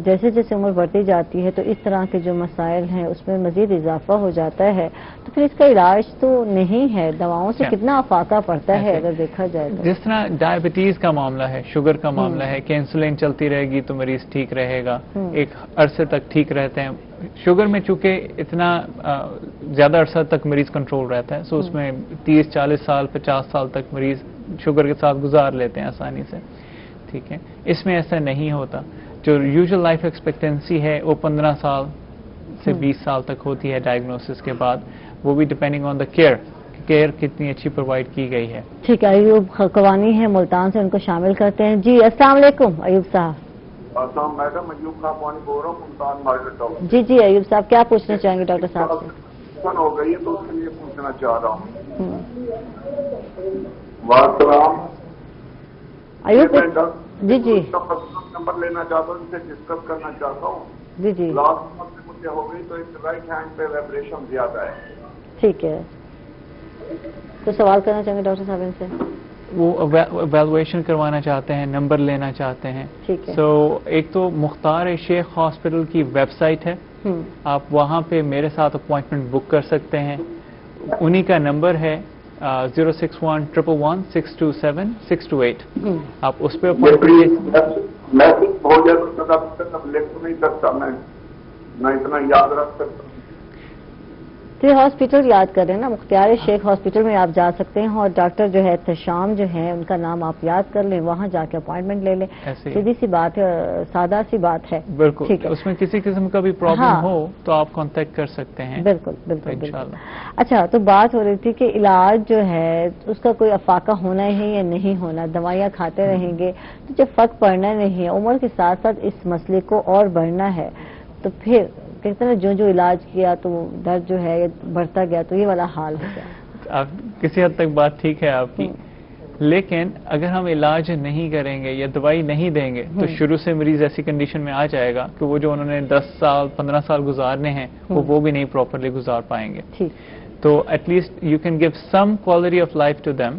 جیسے جیسے عمر بڑھتی جاتی ہے تو اس طرح کے جو مسائل ہیں اس میں مزید اضافہ ہو جاتا ہے. تو پھر اس کا علاج تو نہیں ہے, دواؤں سے کتنا افاقہ پڑتا ہے اگر دیکھا جائے تو. جس طرح ڈائبٹیز کا معاملہ ہے, شوگر کا معاملہ ہے کہ انسولین چلتی رہے گی تو مریض ٹھیک رہے گا, ایک عرصے تک ٹھیک رہتے ہیں. شوگر میں چونکہ اتنا زیادہ عرصہ تک مریض کنٹرول رہتا ہے, سو اس میں 30-40 سال 50 سال تک مریض شوگر کے ساتھ گزار لیتے ہیں آسانی سے. ٹھیک ہے, اس میں ایسا نہیں ہوتا. جو یوزول لائف ایکسپیکٹنسی ہے وہ 15 سال سے 20 سال تک ہوتی ہے ڈائگنوسس کے بعد, وہ بھی ڈپینڈنگ آن دا کیئر کتنی اچھی پرووائڈ کی گئی ہے. ٹھیک ہے, ایوب قوانی ہے ملتان سے, ان کو شامل کرتے ہیں. جی السلام علیکم ایوب صاحب. السلام میڈم, ایوب قوانی بول رہا ہوں ملتان مارکیٹ ٹاؤن. جی جی ایوب صاحب, کیا پوچھنا چاہیں گے ڈاکٹر صاحب سے؟ ہو گئی ہے تو اس کے لیے پوچھنا چاہ رہا ہوں. وعلیکم ایوب. جی جی نمبر لینا چاہتا ہوں, جسے ڈسکس کرنا چاہتا ہوں. جی جی لاسٹ منتھ سے مجھے ہو گئی تو ایک رائٹ ہینڈ پہ وائبریشن زیادہ ہے. ٹھیک ہے, تو سوال کرنا چاہیں گے ڈاکٹر صاحب ان سے؟ وہ ایویلویشن کروانا چاہتے ہیں, نمبر لینا چاہتے ہیں. ٹھیک ہے. سو ایک تو مختار شیخ ہاسپٹل کی ویب سائٹ ہے, آپ وہاں پہ میرے ساتھ اپوائنٹمنٹ بک کر سکتے ہیں. انہی کا نمبر ہے 061111627-628. آپ اس پہ میسج ہو جائے تو لکھ نہیں سکتا, میں اتنا یاد رکھ سکتا ہوں. ہاسپٹل یاد کریں نا, مختار شیخ ہاسپٹل میں آپ جا سکتے ہیں, اور ڈاکٹر جو ہے احتشام جو ہے ان کا نام آپ یاد کر لیں, وہاں جا کے اپوائنٹمنٹ لے لیں. سیدھی سی بات ہے, سادہ سی بات ہے. بالکل, اس میں کسی قسم کا بھی پرابلم ہو تو آپ کانٹیکٹ کر سکتے ہیں. بالکل بالکل انشاءاللہ. اچھا, تو بات ہو رہی تھی کہ علاج جو ہے اس کا کوئی افاقہ ہونا ہے یا نہیں ہونا, دوائیاں کھاتے رہیں گے تو جب فرق پڑنا نہیں ہے, عمر کے ساتھ ساتھ اس مسئلے کو اور بڑھنا ہے, تو پھر کہتے ہیں جو علاج کیا تو درد جو ہے بڑھتا گیا, تو یہ والا حال ہے کیا؟ آپ کسی حد تک بات ٹھیک ہے آپ کی, لیکن اگر ہم علاج نہیں کریں گے یا دوائی نہیں دیں گے تو شروع سے مریض ایسی کنڈیشن میں آ جائے گا کہ وہ جو انہوں نے 10 سال 15 سال گزارنے ہیں وہ بھی نہیں پراپرلی گزار پائیں گے. تو at least you can give some quality of life to them.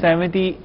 70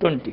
20।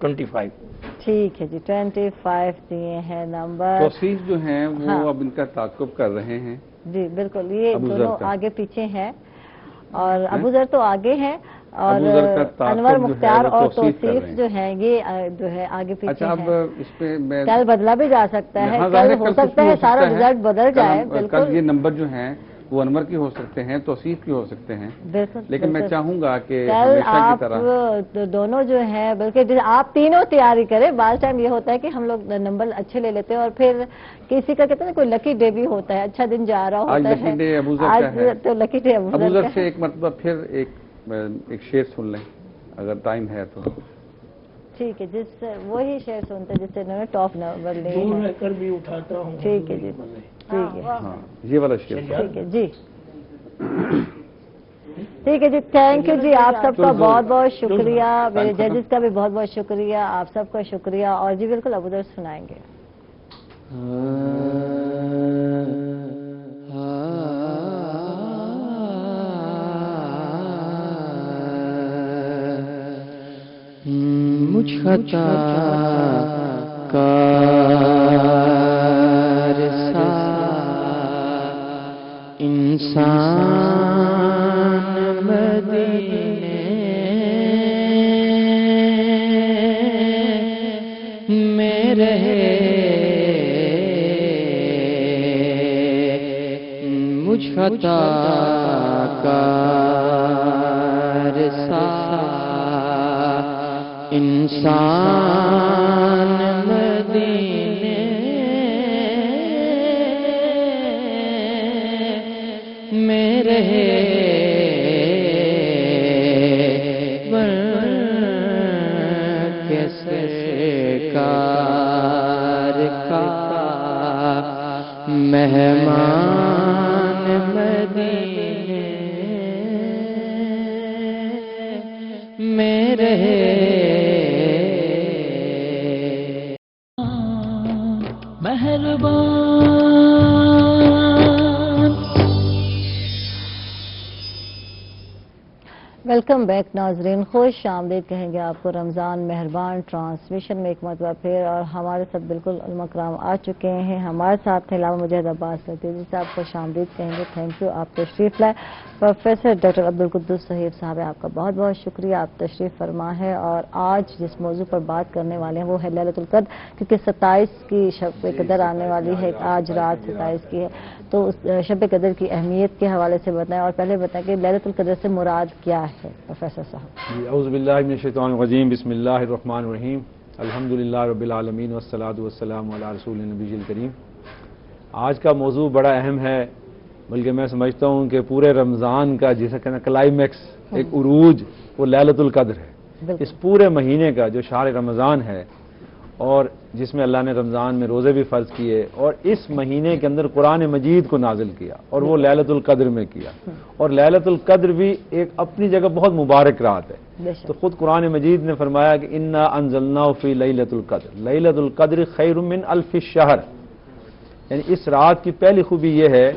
25। ٹھیک ہے جی 25 دیے ہیں نمبر. توصیف جو ہیں وہ اب ان کا تعاقب کر رہے ہیں. جی بالکل, یہ دونوں آگے پیچھے ہیں اور ابو ذر تو آگے ہیں اور انور مختار اور توصیف جو ہیں یہ جو ہے آگے پیچھے. اچھا اب اس پہ میں کل بدلا بھی جا سکتا ہے, کل ہو سکتا ہے سارا رزلٹ بدل جائے. بالکل یہ نمبر جو ہیں وہ انور کی ہو سکتے ہیں, توصیف کی ہو سکتے ہیں, لیکن میں چاہوں گا کہ کل آپ دونوں جو ہیں بلکہ آپ تینوں تیاری کریں. بعض ٹائم یہ ہوتا ہے کہ ہم لوگ نمبر اچھے لے لیتے ہیں اور پھر کسی کا کہتے ہیں کوئی لکی ڈے بھی ہوتا ہے, اچھا دن جا رہا ہوتا ہے. آج لکی ڈے ابو ذر کا ہے, تو لکی ڈے ابو ذر سے ایک مرتبہ پھر ایک شعر سن لیں اگر ٹائم ہے تو. ٹھیک ہے, جس وہی شعر سنتے جس سے انہوں نے ٹاپ نمبر لے دور رہ کر بھی اٹھاتا ہوں. ٹھیک ہے جی, ٹھیک ہے, ہاں یہ والا شعر. ٹھیک ہے جی, ٹھیک ہے جی. تھینک یو جی, آپ سب کا بہت بہت شکریہ, میرے ججز کا بھی بہت بہت شکریہ, آپ سب کا شکریہ. اور جی بالکل ابو ذر سنائیں گے. مجھ خطا کار سا انسان مدینے میں رہے, مجھ خطا کار سا انسان مدینے میں رہے, کیسے کار کا مہمان مدینے میں رہے. ویلکم بیک ناظرین, خوش آمدید کہیں گے آپ کو رمضان مہربان ٹرانسمیشن میں ایک مرتبہ پھر. اور ہمارے ساتھ بالکل علماء کرام آ چکے ہیں, ہمارے ساتھ ہیں علامہ مجاہد عباس لطیفی جی صاحب, خوش آمدید کہیں گے. تھینک یو, آپ تشریف لائے. پروفیسر ڈاکٹر عبدالقدوس صہیب صاحب, آپ کا بہت بہت شکریہ, آپ تشریف فرما ہے. اور آج جس موضوع پر بات کرنے والے ہیں وہ ہے لیلۃ القدر, کیونکہ 27 کی شب قدر آنے والی ہے, آج رات 27 کی ہے. تو اس شب قدر کی اہمیت کے حوالے سے بتائیں, اور پہلے بتائیں کہ لیلۃ القدر سے مراد کیا ہے پروفیسر صاحب. اعوذ باللہ من الشیطان الرجیم, بسم اللہ الرحمن الرحیم, الحمدللہ رب العالمین والصلاۃ والسلام علی رسول النبی الکریم. آج کا موضوع بڑا اہم ہے, بلکہ میں سمجھتا ہوں کہ پورے رمضان کا جسے کہنا کلائمیکس, ایک عروج, وہ لیلۃ القدر ہے. اس پورے مہینے کا جو شہر رمضان ہے اور جس میں اللہ نے رمضان میں روزے بھی فرض کیے, اور اس مہینے کے اندر قرآن مجید کو نازل کیا اور وہ لیلۃ القدر میں کیا. اور لیلۃ القدر بھی ایک اپنی جگہ بہت مبارک رات ہے. تو خود قرآن مجید نے فرمایا کہ انا انزلناہ فی لیلۃ القدر, لیلۃ القدر خیر من الف الشہر. یعنی اس رات کی پہلی خوبی یہ ہے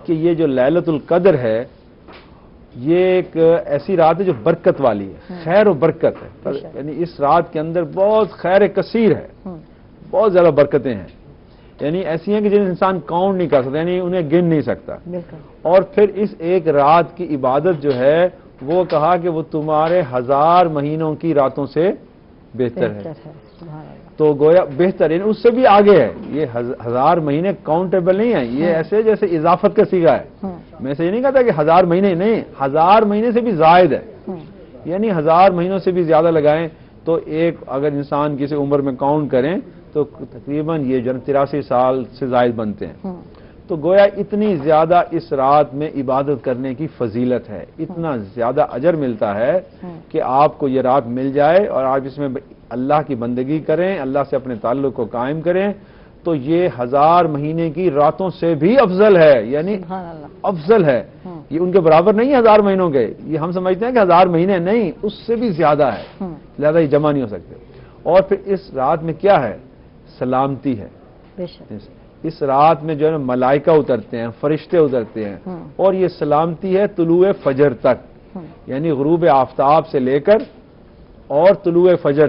کہ یہ جو لیلۃ القدر ہے یہ ایک ایسی رات ہے جو برکت والی ہے, خیر و برکت ہے. یعنی اس رات کے اندر بہت خیر کثیر ہے, بہت زیادہ برکتیں ہیں. یعنی ایسی ہیں کہ جنہیں انسان کاؤنٹ نہیں کر سکتا, یعنی انہیں گن نہیں سکتا. اور پھر اس ایک رات کی عبادت جو ہے وہ کہا کہ وہ تمہارے 1000 مہینوں کی راتوں سے بہتر ہے. تو گویا بہتر, یعنی اس سے بھی آگے ہے. یہ 1000 مہینے کاؤنٹیبل نہیں ہیں, یہ ایسے جیسے اضافت کا صیغہ ہے. میں سے یہ نہیں کہتا کہ 1000 مہینے, نہیں, 1000 مہینے سے بھی زائد ہے. یعنی 1000 مہینوں سے بھی زیادہ لگائیں تو ایک اگر انسان کسی عمر میں کاؤنٹ کریں تو تقریباً یہ 83 سال سے زائد بنتے ہیں. تو گویا اتنی زیادہ اس رات میں عبادت کرنے کی فضیلت ہے, اتنا زیادہ اجر ملتا ہے کہ آپ کو یہ رات مل جائے اور آپ اس میں اللہ کی بندگی کریں, اللہ سے اپنے تعلق کو قائم کریں, تو یہ 1000 مہینے کی راتوں سے بھی افضل ہے. یعنی افضل ہے, یہ ان کے برابر نہیں 1000 مہینوں کے. یہ ہم سمجھتے ہیں کہ 1000 مہینے, نہیں, اس سے بھی زیادہ ہے, زیادہ ہی جمع نہیں ہو سکتے. اور پھر اس رات میں کیا ہے, سلامتی ہے. اس رات میں جو ہے ملائکہ اترتے ہیں, فرشتے اترتے ہیں, اور یہ سلامتی ہے طلوع فجر تک. یعنی غروب آفتاب سے لے کر اور طلوع فجر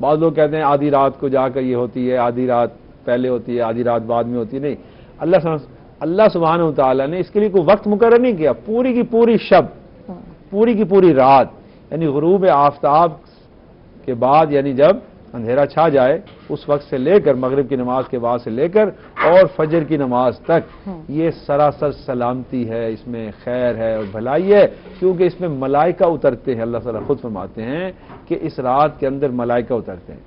بعض لوگ کہتے ہیں آدھی رات کو جا کر یہ ہوتی ہے، آدھی رات پہلے ہوتی ہے، آدھی رات بعد میں ہوتی ہے، نہیں، اللہ سبحانہ وتعالی نے اس کے لیے کوئی وقت مقرر نہیں کیا، پوری کی پوری شب، پوری کی پوری رات، یعنی غروب آفتاب کے بعد، یعنی جب اندھیرا چھا جائے اس وقت سے لے کر مغرب کی نماز کے بعد سے لے کر اور فجر کی نماز تک، یہ سراسر سلامتی ہے، اس میں خیر ہے اور بھلائی ہے، کیونکہ اس میں ملائکہ اترتے ہیں۔ اللہ تعالیٰ خود فرماتے ہیں کہ اس رات کے اندر ملائکہ اترتے ہیں۔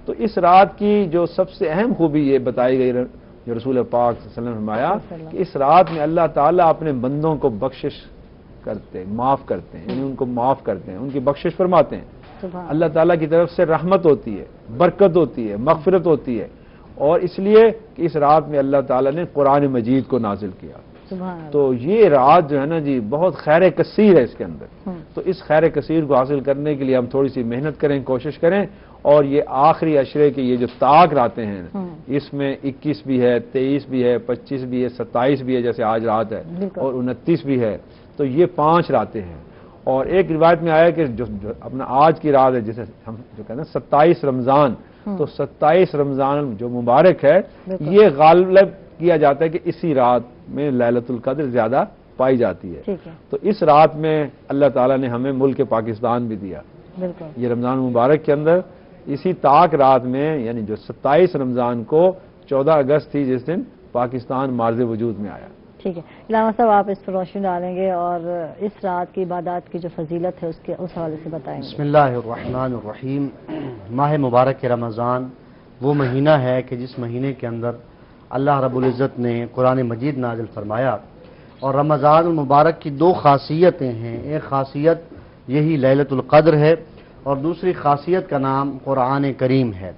تو اس رات کی جو سب سے اہم خوبی یہ بتائی گئی، جو رسول پاک صلی اللہ علیہ وسلم نے فرمایا کہ اس رات میں اللہ تعالیٰ اپنے بندوں کو بخشش کرتے ہیں، معاف کرتے ہیں، یعنی ان کو معاف کرتے ہیں، ان کی بخشش فرماتے ہیں۔ اللہ تعالیٰ کی طرف سے رحمت ہوتی ہے، برکت ہوتی ہے، مغفرت ہوتی ہے، اور اس لیے کہ اس رات میں اللہ تعالیٰ نے قرآن مجید کو نازل کیا۔ تو یہ رات جو ہے نا جی بہت خیر کثیر ہے اس کے اندر۔ تو اس خیر کثیر کو حاصل کرنے کے لیے ہم تھوڑی سی محنت کریں، کوشش کریں، اور یہ آخری عشرے کے یہ جو طاق راتیں ہیں، اس میں 21 بھی ہے، 23 بھی ہے، 25 بھی ہے، 27 بھی ہے جیسے آج رات ہے، اور 29 بھی ہے۔ تو یہ 5 راتیں ہیں۔ اور ایک روایت میں آیا کہ جو اپنا آج کی رات ہے، جسے ہم جو کہتے ہیں 27 رمضان، تو 27 رمضان جو مبارک ہے، یہ غالب کیا جاتا ہے کہ اسی رات میں لیلۃ القدر زیادہ پائی جاتی ہے۔ تو اس رات میں اللہ تعالیٰ نے ہمیں ملک پاکستان بھی دیا۔ یہ رمضان مبارک کے اندر اسی طاق رات میں، یعنی جو 27 رمضان کو 14 اگست تھی جس دن پاکستان مارز وجود میں آیا۔ ٹھیک ہے علامہ صاحب، آپ اس پر روشنی ڈالیں گے اور اس رات کی عبادات کی جو فضیلت ہے اس حوالے سے بتائیں گے۔ بسم اللہ الرحمن الرحیم۔ ماہ مبارک رمضان وہ مہینہ ہے کہ جس مہینے کے اندر اللہ رب العزت نے قرآن مجید نازل فرمایا، اور رمضان المبارک کی 2 خاصیتیں ہیں۔ ایک خاصیت یہی لیلۃ القدر ہے، اور دوسری خاصیت کا نام قرآن کریم ہے،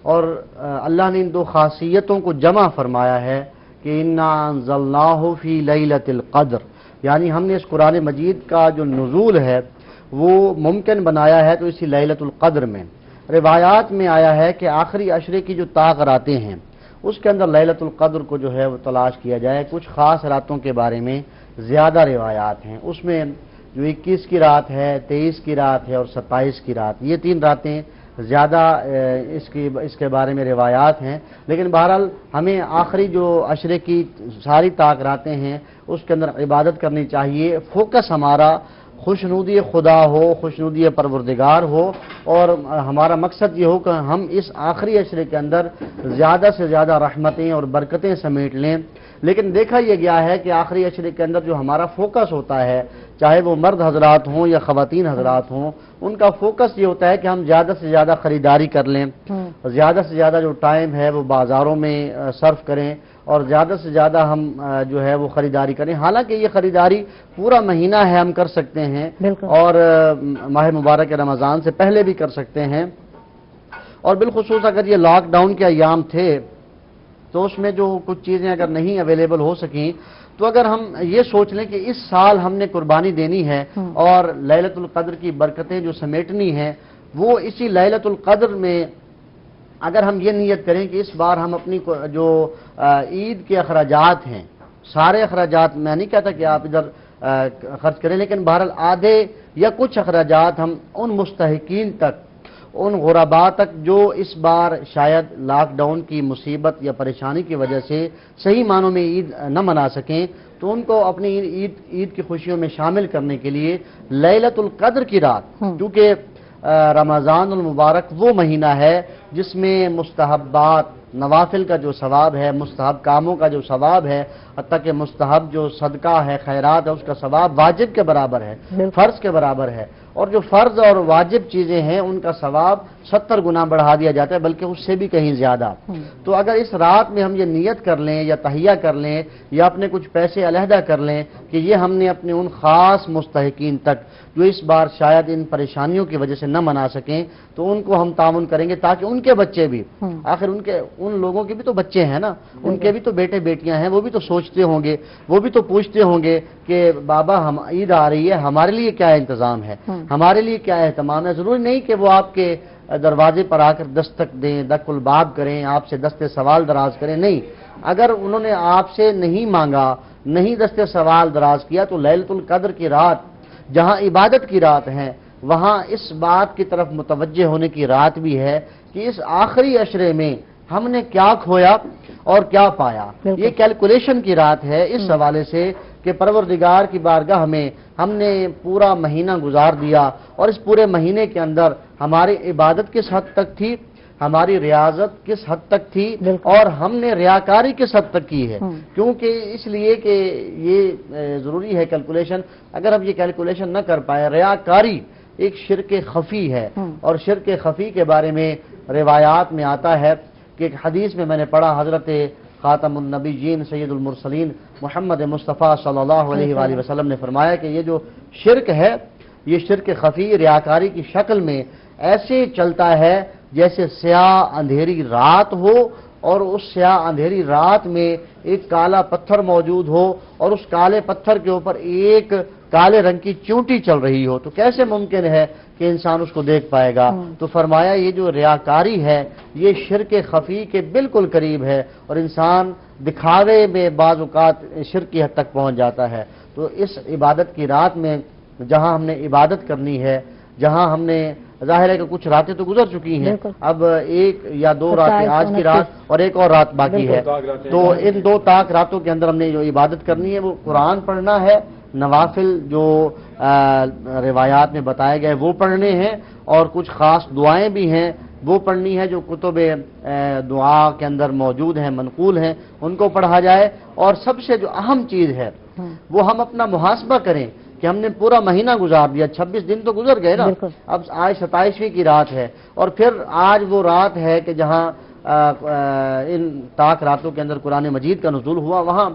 اور اللہ نے ان 2 خاصیتوں کو جمع فرمایا ہے کہ انا انزلناہ فی لیلۃ القدر، یعنی ہم نے اس قرآن مجید کا جو نزول ہے وہ ممکن بنایا ہے تو اسی لیلۃ القدر میں۔ روایات میں آیا ہے کہ آخری عشرے کی جو طاق راتیں ہیں اس کے اندر لیلۃ القدر کو جو ہے وہ تلاش کیا جائے۔ کچھ خاص راتوں کے بارے میں زیادہ روایات ہیں، اس میں جو 21 کی رات ہے، 23 کی رات ہے اور 27 کی رات، یہ 3 راتیں زیادہ اس کے بارے میں روایات ہیں۔ لیکن بہرحال ہمیں آخری جو عشرے کی ساری طاق راتیں ہیں اس کے اندر عبادت کرنی چاہیے۔ فوکس ہمارا خوشنودی خدا ہو، خوشنودی پروردگار ہو، اور ہمارا مقصد یہ ہو کہ ہم اس آخری عشرے کے اندر زیادہ سے زیادہ رحمتیں اور برکتیں سمیٹ لیں۔ لیکن دیکھا یہ گیا ہے کہ آخری عشرے کے اندر جو ہمارا فوکس ہوتا ہے، چاہے وہ مرد حضرات ہوں یا خواتین حضرات ہوں، ان کا فوکس یہ ہوتا ہے کہ ہم زیادہ سے زیادہ خریداری کر لیں، زیادہ سے زیادہ جو ٹائم ہے وہ بازاروں میں صرف کریں، اور زیادہ سے زیادہ ہم جو ہے وہ خریداری کریں۔ حالانکہ یہ خریداری پورا مہینہ ہے، ہم کر سکتے ہیں، اور ماہ مبارک رمضان سے پہلے بھی کر سکتے ہیں۔ اور بالخصوص اگر یہ لاک ڈاؤن کے ایام تھے تو اس میں جو کچھ چیزیں اگر نہیں اویلیبل ہو سکیں، تو اگر ہم یہ سوچ لیں کہ اس سال ہم نے قربانی دینی ہے اور لیلۃ القدر کی برکتیں جو سمیٹنی ہیں وہ اسی لیلۃ القدر میں، اگر ہم یہ نیت کریں کہ اس بار ہم اپنی جو عید کے اخراجات ہیں، سارے اخراجات، میں نہیں کہتا کہ آپ ادھر خرچ کریں، لیکن بہرحال آدھے یا کچھ اخراجات ہم ان مستحقین تک، ان غرباء تک جو اس بار شاید لاک ڈاؤن کی مصیبت یا پریشانی کی وجہ سے صحیح معنوں میں عید نہ منا سکیں، تو ان کو اپنی عید کی خوشیوں میں شامل کرنے کے لیے لیلۃ القدر کی رات، کیونکہ رمضان المبارک وہ مہینہ ہے جس میں مستحبات، نوافل کا جو ثواب ہے، مستحب کاموں کا جو ثواب ہے، حتیٰ کہ مستحب جو صدقہ ہے، خیرات ہے، اس کا ثواب واجب کے برابر ہے، فرض کے برابر ہے، اور جو فرض اور واجب چیزیں ہیں ان کا ثواب 70 گنا بڑھا دیا جاتا ہے، بلکہ اس سے بھی کہیں زیادہ۔ تو اگر اس رات میں ہم یہ نیت کر لیں یا تہیہ کر لیں یا اپنے کچھ پیسے علیحدہ کر لیں کہ یہ ہم نے اپنے ان خاص مستحقین تک جو اس بار شاید ان پریشانیوں کی وجہ سے نہ منا سکیں، تو ان کو ہم تعاون کریں گے تاکہ ان کے بچے بھی، آخر ان لوگوں کے بھی تو بچے ہیں نا، ان کے بھی تو بیٹے بیٹیاں ہیں، وہ بھی تو سوچتے ہوں گے، وہ بھی تو پوچھتے ہوں گے کہ بابا ہم عید آ رہی ہے، ہمارے لیے کیا انتظام ہے، ہمارے لیے کیا اہتمام ہے۔ ضروری نہیں کہ وہ آپ کے دروازے پر آ کر دستک دیں، دق الباب کریں، آپ سے دستے سوال دراز کریں، نہیں، اگر انہوں نے آپ سے نہیں مانگا، نہیں دستے سوال دراز کیا، تو لیلۃ القدر کی رات جہاں عبادت کی رات ہے، وہاں اس بات کی طرف متوجہ ہونے کی رات بھی ہے کہ اس آخری عشرے میں ہم نے کیا کھویا اور کیا پایا. یہ کیلکولیشن کی رات ہے اس حوالے سے کہ پروردگار کی بارگاہ میں ہم نے پورا مہینہ گزار دیا اور اس پورے مہینے کے اندر ہماری عبادت کس حد تک تھی, ہماری ریاضت کس حد تک تھی, اور ہم نے ریاکاری کس حد تک کی ہے. کیونکہ اس لیے کہ یہ ضروری ہے کیلکولیشن. اگر ہم یہ کیلکولیشن نہ کر پائے, ریاکاری ایک شرک خفی ہے, اور شرک خفی کے بارے میں روایات میں آتا ہے کہ ایک حدیث میں نے پڑھا, حضرت خاتم النبیین سید المرسلین محمد مصطفیٰ صلی اللہ علیہ وآلہ وسلم نے فرمایا کہ یہ جو شرک ہے, یہ شرک خفی ریاکاری کی شکل میں ایسے چلتا ہے جیسے سیاہ اندھیری رات ہو, اور اس سیاہ اندھیری رات میں ایک کالا پتھر موجود ہو, اور اس کالے پتھر کے اوپر ایک کالے رنگ کی چونٹی چل رہی ہو. تو کیسے ممکن ہے کہ انسان اس کو دیکھ پائے گا؟ تو فرمایا یہ جو ریاکاری ہے یہ شرک خفی کے بالکل قریب ہے, اور انسان دکھاوے میں بعض اوقات شرک کی حد تک پہنچ جاتا ہے. تو اس عبادت کی رات میں جہاں ہم نے عبادت کرنی ہے, جہاں ہم نے, ظاہر ہے کہ کچھ راتیں تو گزر چکی ہیں, اب ایک یا دو راتیں, آج کی رات اور ایک اور رات باقی ہے. تو ان 2 طاق راتوں کے اندر ہم نے جو عبادت کرنی ہے وہ قرآن پڑھنا ہے, نوافل جو روایات میں بتائے گئے وہ پڑھنے ہیں, اور کچھ خاص دعائیں بھی ہیں وہ پڑھنی ہے جو کتب دعا کے اندر موجود ہیں, منقول ہیں, ان کو پڑھا جائے. اور سب سے جو اہم چیز ہے وہ ہم اپنا محاسبہ کریں کہ ہم نے پورا مہینہ گزار دیا, 26 دن تو گزر گئے نا, اب آج 27ویں کی رات ہے, اور پھر آج وہ رات ہے کہ جہاں ان طاق راتوں کے اندر قرآن مجید کا نزول ہوا. وہاں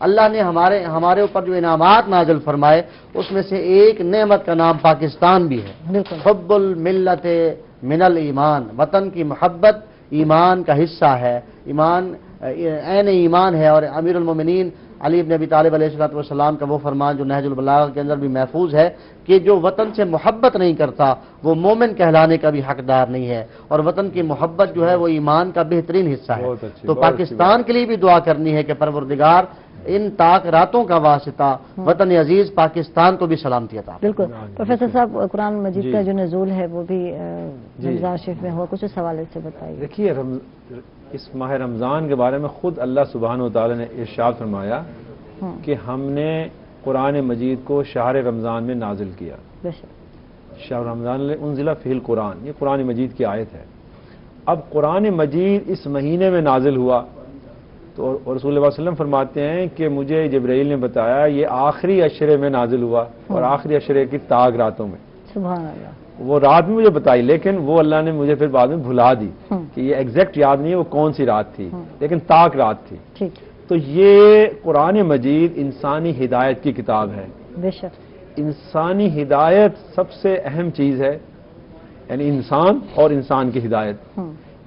اللہ نے ہمارے اوپر جو انعامات نازل فرمائے اس میں سے ایک نعمت کا نام پاکستان بھی ہے. حب الملت من الایمان, وطن کی محبت ایمان کا حصہ ہے, ایمان عین ایمان ہے. اور امیر المومنین علی بن ابی طالب علیہ السلام کا وہ فرمان جو نہج البلاغہ کے اندر بھی محفوظ ہے کہ جو وطن سے محبت نہیں کرتا وہ مومن کہلانے کا بھی حقدار نہیں ہے, اور وطن کی محبت جو ہے وہ ایمان کا بہترین حصہ ہے. تو پاکستان کے لیے بھی دعا کرنی ہے کہ پروردگار ان طاق راتوں کا واسطہ وطن عزیز پاکستان کو بھی سلامتی عطا. بالکل پروفیسر صاحب, قرآن مجید کا جو نزول ہے وہ بھی رمضان شریف میں ہوا, کچھ اس حوالے سے بتائیے. دیکھیے اس ماہ رمضان کے بارے میں خود اللہ سبحانہ و تعالی نے ارشاد فرمایا کہ ہم نے قرآن مجید کو شہر رمضان میں نازل کیا. شہر رمضان انزل فیہ القرآن, یہ قرآن مجید کی آیت ہے. اب قرآن مجید اس مہینے میں نازل ہوا تو رسول اللہ صلی اللہ علیہ وسلم فرماتے ہیں کہ مجھے جبرائیل نے بتایا یہ آخری عشرے میں نازل ہوا, اور آخری عشرے کی طاق راتوں میں. سبحان اللہ. وہ رات بھی مجھے بتائی, لیکن وہ اللہ نے مجھے پھر بعد میں بھلا دی کہ یہ ایگزیکٹ یاد نہیں ہے وہ کون سی رات تھی, لیکن طاق رات تھی. تو یہ قرآن مجید انسانی ہدایت کی کتاب ہے. بے شک انسانی ہدایت سب سے اہم چیز ہے, یعنی انسان اور انسان کی ہدایت.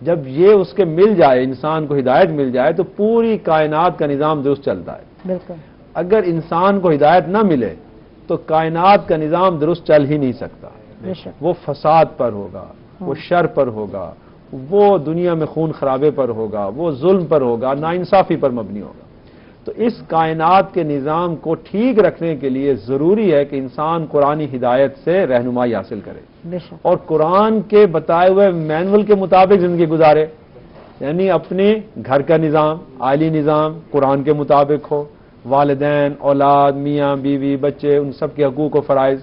جب یہ اس کے مل جائے, انسان کو ہدایت مل جائے, تو پوری کائنات کا نظام درست چلتا ہے. بالکل. اگر انسان کو ہدایت نہ ملے تو کائنات کا نظام درست چل ہی نہیں سکتا. وہ فساد پر ہوگا, وہ شر پر ہوگا, وہ دنیا میں خون خرابے پر ہوگا, وہ ظلم پر ہوگا, ناانصافی پر مبنی ہوگا. تو اس کائنات کے نظام کو ٹھیک رکھنے کے لیے ضروری ہے کہ انسان قرآنی ہدایت سے رہنمائی حاصل کرے اور قرآن کے بتائے ہوئے مینول کے مطابق زندگی گزارے. یعنی اپنے گھر کا نظام, عائلی نظام قرآن کے مطابق ہو, والدین, اولاد, میاں بیوی, بچے, ان سب کے حقوق و فرائض,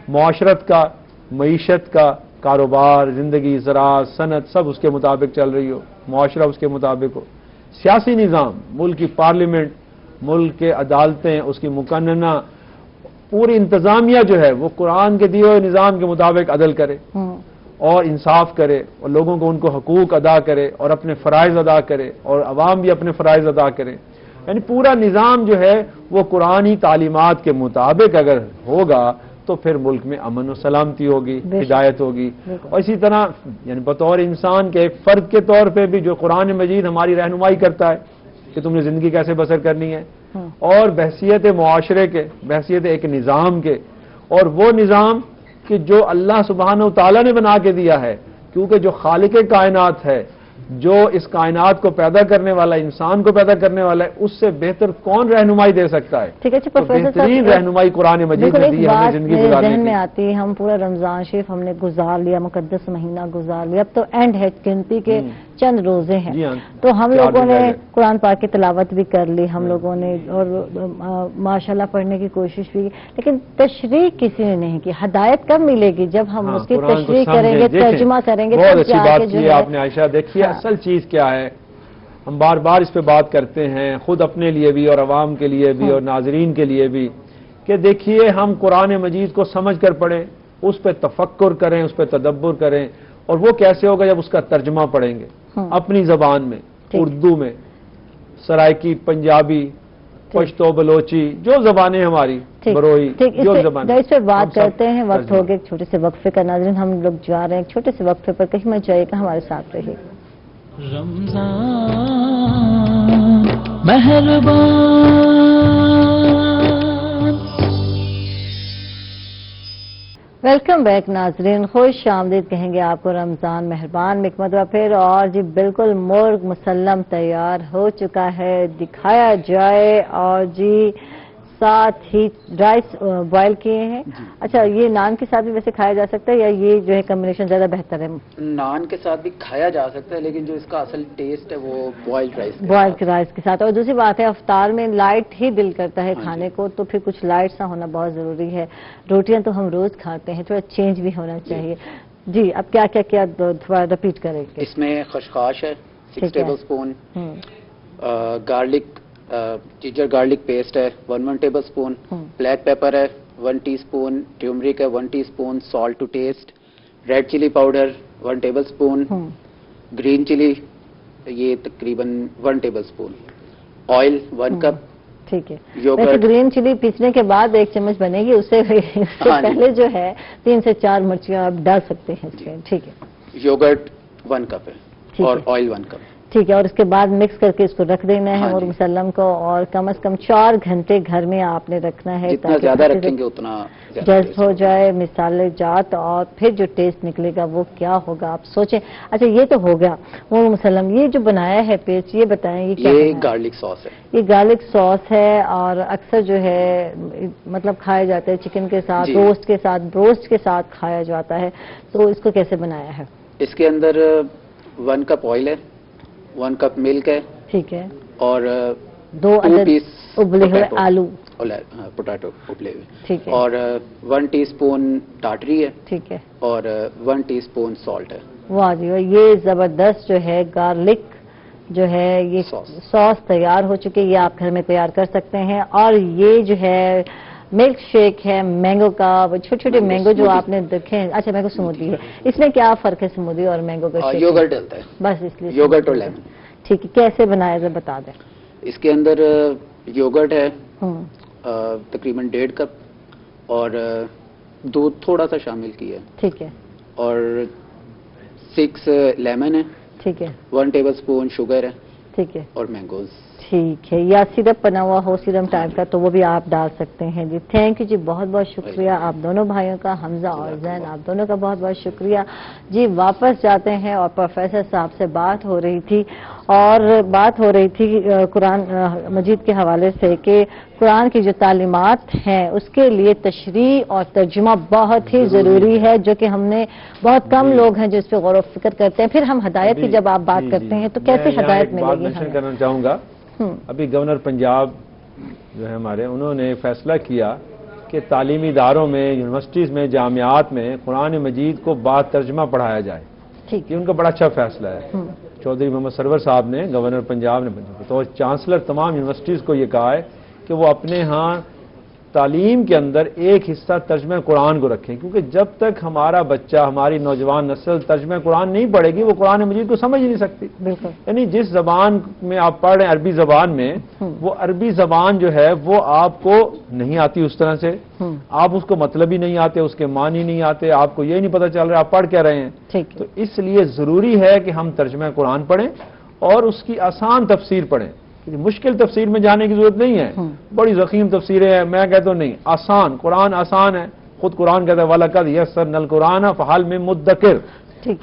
معاشرت کا, معیشت کا, کاروبار, زندگی, زراعت, صنعت سب اس کے مطابق چل رہی ہو, معاشرہ اس کے مطابق ہو. سیاسی نظام, ملک کی پارلیمنٹ, ملک کے عدالتیں, اس کی مقننہ پوری انتظامیہ جو ہے وہ قرآن کے دیے ہوئے نظام کے مطابق عدل کرے اور انصاف کرے, اور لوگوں کو ان کو حقوق ادا کرے اور اپنے فرائض ادا کرے, اور عوام بھی اپنے فرائض ادا کرے. یعنی پورا نظام جو ہے وہ قرآنی تعلیمات کے مطابق اگر ہوگا تو پھر ملک میں امن و سلامتی ہوگی, ہدایت ہوگی. اور اسی طرح یعنی بطور انسان کے ایک فرد کے طور پہ بھی جو قرآن مجید ہماری رہنمائی کرتا ہے کہ تم نے زندگی کیسے بسر کرنی ہے, اور بحثیت معاشرے کے, بحثیت ایک نظام کے, اور وہ نظام کہ جو اللہ سبحانہ و تعالیٰ نے بنا کے دیا ہے, کیونکہ جو خالق کائنات ہے جو اس کائنات کو پیدا کرنے والا، انسان کو پیدا کرنے والا ہے، اس سے بہتر کون رہنمائی دے سکتا ہے؟ ٹھیک ہے تو بہترین رہنمائی قرآن مجید نے دی ہمیں زندگی گزارنے ذہن کی۔ میں آتی ہے، ہم پورا رمضان شریف ہم نے گزار لیا، مقدس مہینہ گزار لیا، اب تو اینڈ ہے، گنتی کے چند روزے ہیں، تو ہم لوگوں نے قرآن پاک کی تلاوت بھی کر لی ہم لوگوں نے، اور ماشاءاللہ پڑھنے کی کوشش بھی کی، لیکن تشریح کسی نے نہیں کی۔ ہدایت کب ملے گی؟ جب ہم اس کی تشریح کریں گے، ترجمہ کریں گے، بہت اچھی بات کی ہے آپ نے عائشہ۔ دیکھیے اصل چیز کیا ہے، ہم بار بار اس پہ بات کرتے ہیں، خود اپنے لیے بھی اور عوام کے لیے بھی اور ناظرین کے لیے بھی، کہ دیکھیے ہم قرآن مجید کو سمجھ کر پڑھیں، اس پہ تفکر کریں، اس پہ تدبر کریں، اور وہ کیسے ہوگا جب اس کا ترجمہ پڑھیں گے اپنی زبان میں، اردو میں، سرائکی، پنجابی، پشتو، بلوچی، جو زبانیں ہماری بروئی، جو زبانیں۔ اس پہ بات کرتے ہیں، وقت ہو گیا ایک چھوٹے سے وقفے کا۔ ناظرین ہم لوگ جا رہے ہیں ایک چھوٹے سے وقفے پر، کہیں مت جائے گا، ہمارے ساتھ رہیے۔ رمضان مہربان، ویلکم بیک ناظرین، خوش آمدید کہیں گے آپ کو رمضان مہربان میں ایک مرتبہ پھر، اور جی بالکل مرغ مسلم تیار ہو چکا ہے، دکھایا جائے، اور جی ساتھ ہی رائس بوائل کیے ہیں۔ اچھا، یہ نان کے ساتھ بھی ویسے کھایا جا سکتا ہے یا یہ جو ہے کمبینیشن زیادہ بہتر ہے؟ نان کے ساتھ بھی کھایا جا سکتا ہے، لیکن جو اس کا اصل ٹیسٹ ہے وہ بوائلڈ رائس کے ساتھ۔ اور دوسری بات ہے افطار میں لائٹ ہی دل کرتا ہے کھانے کو، تو پھر کچھ لائٹ سا ہونا بہت ضروری ہے۔ روٹیاں تو ہم روز کھاتے ہیں، تھوڑا چینج بھی ہونا چاہیے۔ جی اب کیا کیا کیا تھوڑا رپیٹ کریں گے؟ اس میں خشخاش ہے 6 table spoon, garlic ginger garlic paste ہے 1 ٹیبل اسپون، بلیک پیپر ہے 1 ٹی اسپون، ٹیومرک ہے 1 teaspoon, salt to taste, red chilli powder 1 tablespoon, green chilli یہ تقریباً 1 ٹیبل اسپون، آئل 1 کپ۔ ٹھیک ہے، ویسے گرین چلی پیسنے کے بعد 1 چمچ بنے گی، اس سے پہلے جو ہے 3 سے 4 مرچیاں آپ ڈال سکتے ہیں اس میں۔ ٹھیک ہے، یوگرٹ 1 کپ ہے اور آئل 1 کپ۔ ٹھیک ہے، اور اس کے بعد مکس کر کے اس کو رکھ دینا ہے مرغ مسلم کو، اور کم از کم 4 گھنٹے گھر میں آپ نے رکھنا ہے، جتنا زیادہ رکھیں گے اتنا جذب ہو جائے مسالے جات، اور پھر جو ٹیسٹ نکلے گا وہ کیا ہوگا آپ سوچیں۔ اچھا یہ تو ہو گیا مرغ مسلم، یہ جو بنایا ہے پیسٹ یہ بتائیں یہ کیا؟ یہ گارلک ساس ہے۔ یہ گارلک ساس ہے، اور اکثر جو ہے مطلب کھایا جاتا ہے چکن کے ساتھ، بروسٹ کے ساتھ کھایا جاتا ہے، تو اس کو کیسے بنایا ہے؟ اس کے اندر 1 کپ آئل ہے، 1 کپ ملک ہے، ٹھیک ہے، اور 2 پیس ابلے ہوئے آلو، پوٹیٹو ابلے ہوئے، ٹھیک ہے، اور 1 ٹی اسپون ٹاٹری ہے، ٹھیک ہے، اور 1 ٹی اسپون سالٹ ہے۔ واہ جی، یہ زبردست جو ہے گارلک جو ہے یہ سوس تیار ہو چکی ہے، یہ آپ گھر میں تیار کر سکتے ہیں۔ اور یہ جو ہے ملک شیک ہے مینگو کا، وہ چھوٹے چھوٹے مینگو جو آپ نے دیکھے ہیں، اچھا مینگو سمودی ہے، اس میں کیا فرق ہے سمودی اور مینگو کا؟ یوگرٹ ڈلتا ہے بس اس لیے یوگرٹ اور لیمن۔ ٹھیک ہے، کیسے بنایا ذرا بتا دیں۔ اس کے اندر یوگرٹ ہے تقریباً 1.5 کپ، اور دودھ تھوڑا سا شامل کیا ہے، ٹھیک ہے، اور 6 لیمن ہے، ٹھیک ہے، 1 ٹیبل اسپون شوگر ہے، ٹھیک ہے، اور مینگوز۔ ٹھیک ہے، یا سیرپ بنا ہوا ہو سیرم ٹائپ کا تو وہ بھی آپ ڈال سکتے ہیں۔ جی تھینک یو جی، بہت بہت شکریہ آپ دونوں بھائیوں کا، حمزہ اور زین آپ دونوں کا بہت بہت شکریہ۔ جی واپس جاتے ہیں، اور پروفیسر صاحب سے بات ہو رہی تھی قرآن مجید کے حوالے سے کہ قرآن کی جو تعلیمات ہیں اس کے لیے تشریح اور ترجمہ بہت ہی ضروری ہے، جو کہ ہم نے بہت کم لوگ ہیں جو اس پہ غور و فکر کرتے ہیں۔ پھر ہم ہدایت کی جب آپ بات کرتے ہیں تو کیسے ہدایت ملے گی؟ میں کرنا چاہوں گا، ابھی گورنر پنجاب جو ہے ہمارے، انہوں نے فیصلہ کیا کہ تعلیمی اداروں میں، یونیورسٹیز میں، جامعات میں قرآن مجید کو با ترجمہ پڑھایا جائے۔ یہ ان کا بڑا اچھا فیصلہ ہے۔ چودھری محمد سرور صاحب نے، گورنر پنجاب نے، تو چانسلر تمام یونیورسٹیز کو یہ کہا ہے کہ وہ اپنے ہاں تعلیم کے اندر ایک حصہ ترجمہ قرآن کو رکھیں، کیونکہ جب تک ہمارا بچہ، ہماری نوجوان نسل ترجمہ قرآن نہیں پڑھے گی وہ قرآن مجید کو سمجھ نہیں سکتی۔ یعنی جس زبان میں آپ پڑھ رہے ہیں عربی زبان میں، وہ عربی زبان جو ہے وہ آپ کو نہیں آتی اس طرح سے، آپ اس کو مطلب ہی نہیں آتے، اس کے معنی نہیں آتے، آپ کو یہ نہیں پتہ چل رہا آپ پڑھ کیا رہے ہیں۔ تو اس لیے ضروری ہے کہ ہم ترجمہ قرآن پڑھیں اور اس کی آسان تفسیر پڑھیں۔ مشکل تفسیر میں جانے کی ضرورت نہیں ہے، بڑی ضخیم تفسیریں ہیں، میں کہتا ہوں نہیں، آسان، قرآن آسان ہے، خود قرآن کہتا ہے وَلَقَدْ يَسَّرْنَا الْقُرْآنَ فَهَلْ مِن مُدَّكِرٍ،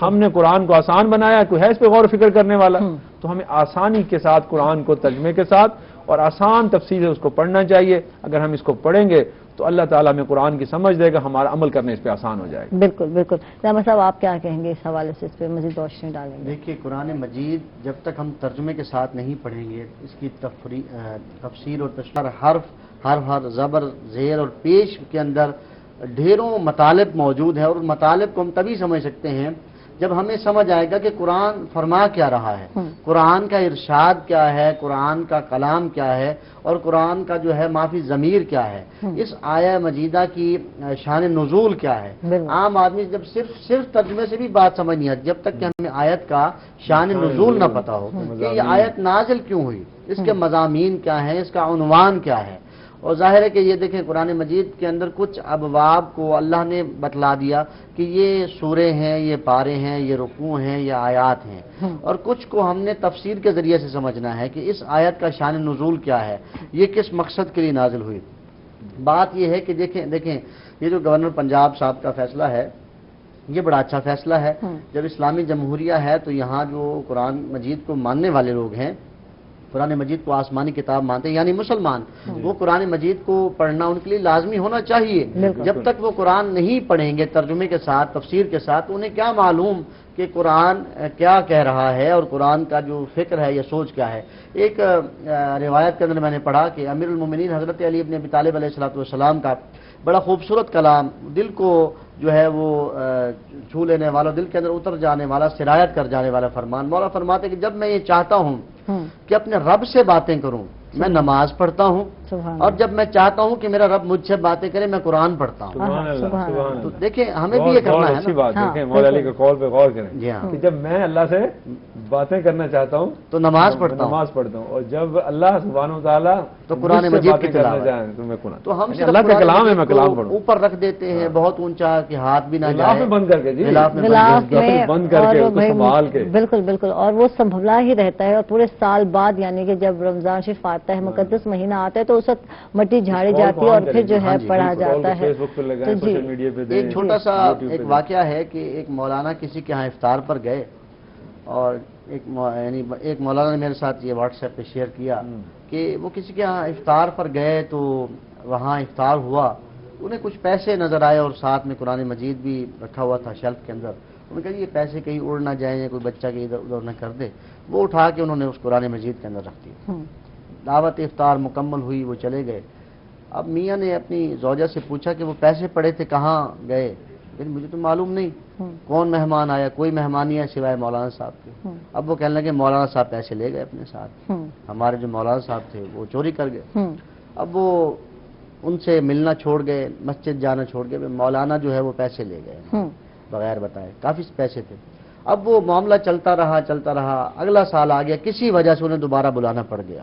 ہم نے قرآن کو آسان بنایا، کوئی ہے اس پہ غور و فکر کرنے والا؟ تو ہمیں آسانی کے ساتھ قرآن کو ترجمے کے ساتھ اور آسان تفصیل سے اس کو پڑھنا چاہیے. اگر ہم اس کو پڑھیں گے تو اللہ تعالیٰ ہمیں قرآن کی سمجھ دے گا، ہمارا عمل کرنے اس پہ آسان ہو جائے گا. بالکل بالکل. رحمت صاحب آپ کیا کہیں گے اس حوالے سے، اس پہ مزید روشنی ڈالیں گے؟ دیکھیے قرآن مجید جب تک ہم ترجمے کے ساتھ نہیں پڑھیں گے، اس کی تفسیر اور تشریح، حرف زبر زیر اور پیش کے اندر ڈھیروں مطالب موجود ہیں، اور ان مطالب کو ہم تبھی سمجھ سکتے ہیں جب ہمیں سمجھ آئے گا کہ قرآن فرما کیا رہا ہے، قرآن کا ارشاد کیا ہے، قرآن کا کلام کیا ہے، اور قرآن کا جو ہے معافی ضمیر کیا ہے، اس آیہ مجیدہ کی شان نزول کیا ہے. عام آدمی جب صرف ترجمے سے بھی بات سمجھ نہیں آتی جب تک کہ ہمیں آیت کا شان نزول نہ پتا ہو کہ یہ آیت نازل کیوں ہوئی، اس کے مضامین کیا ہیں، اس کا عنوان کیا ہے. اور ظاہر ہے کہ یہ دیکھیں قرآن مجید کے اندر کچھ ابواب کو اللہ نے بتلا دیا کہ یہ سورے ہیں، یہ پارے ہیں، یہ رکوع ہیں، یہ آیات ہیں، اور کچھ کو ہم نے تفسیر کے ذریعے سے سمجھنا ہے کہ اس آیت کا شان نزول کیا ہے، یہ کس مقصد کے لیے نازل ہوئی. بات یہ ہے کہ دیکھیں یہ جو گورنر پنجاب صاحب کا فیصلہ ہے یہ بڑا اچھا فیصلہ ہے. جب اسلامی جمہوریہ ہے تو یہاں جو قرآن مجید کو ماننے والے لوگ ہیں، قرآن مجید کو آسمانی کتاب مانتے ہیں یعنی مسلمان، وہ قرآن مجید کو پڑھنا ان کے لیے لازمی ہونا چاہیے. جب تک وہ قرآن نہیں پڑھیں گے ترجمے کے ساتھ، تفسیر کے ساتھ، انہیں کیا معلوم کہ قرآن کیا کہہ رہا ہے اور قرآن کا جو فکر ہے یا سوچ کیا ہے. ایک روایت کے اندر میں نے پڑھا کہ امیر المومنین حضرت علی ابن ابی طالب علیہ السلام کا بڑا خوبصورت کلام، دل کو جو ہے وہ چھو لینے والا، دل کے اندر اتر جانے والا، سرایت کر جانے والا فرمان. مولا فرماتے کہ جب میں یہ چاہتا ہوں کہ اپنے رب سے باتیں کروں میں نماز پڑھتا ہوں، اور جب میں چاہتا ہوں کہ میرا رب مجھ سے باتیں کرے میں قرآن پڑھتا ہوں. تو دیکھیں ہمیں بھی یہ کرنا ہے. اچھی بات دیکھیں مولا علی کے قول پہ غور کریں کہ جب میں اللہ سے باتیں کرنا چاہتا ہوں تو نماز پڑھتا ہوں، اور جب اللہ سبحانہ وتعالیٰ تو قرآن مجید کی تلاوت تو میں قرآن، تو ہم اللہ کا کلام ہے، میں کلام پڑھوں، اوپر رکھ دیتے ہیں بہت اونچا کہ ہاتھ بھی نہ جائے، بند کر کے جی بند کر کے سنبھال کے. بالکل بالکل. اور وہ سنبھلا ہی رہتا ہے، اور پورے سال بعد یعنی کہ جب رمضان شریف آتا ہے، مقدس مہینہ آتا ہے، تو اس وقت مٹی جھاڑی جاتی ہے اور پھر جو ہے پڑھا جاتا ہے. ایک چھوٹا سا ایک واقعہ ہے کہ ایک مولانا کسی کے ہاں افطار پر گئے، اور ایک مولانا نے میرے ساتھ یہ واٹس ایپ پہ شیئر کیا کہ وہ کسی کے ہاں افطار پر گئے تو وہاں افطار ہوا، انہیں کچھ پیسے نظر آئے اور ساتھ میں قرآن مجید بھی رکھا ہوا تھا شیلف کے اندر. انہوں نے کہا یہ پیسے کہیں اڑ نہ جائیں یا کوئی بچہ کہیں ادھر ادھر نہ کر دے. وہ اٹھا کے انہوں نے اس قرآن مجید کے اندر رکھ دیا. دعوت افطار مکمل ہوئی، وہ چلے گئے. اب میاں نے اپنی زوجہ سے پوچھا کہ وہ پیسے پڑے تھے کہاں گئے؟ لیکن مجھے تو معلوم نہیں کون مہمان آیا، کوئی مہمان نہیں ہے سوائے مولانا صاحب کے. اب وہ کہنے لگے مولانا صاحب پیسے لے گئے اپنے ساتھ، ہمارے جو مولانا صاحب تھے وہ چوری کر گئے. اب وہ ان سے ملنا چھوڑ گئے، مسجد جانا چھوڑ گئے، مولانا جو ہے وہ پیسے لے گئے بغیر بتائے، کافی پیسے تھے. اب وہ معاملہ چلتا رہا، اگلا سال آ گیا، کسی وجہ سے انہیں دوبارہ بلانا پڑ گیا.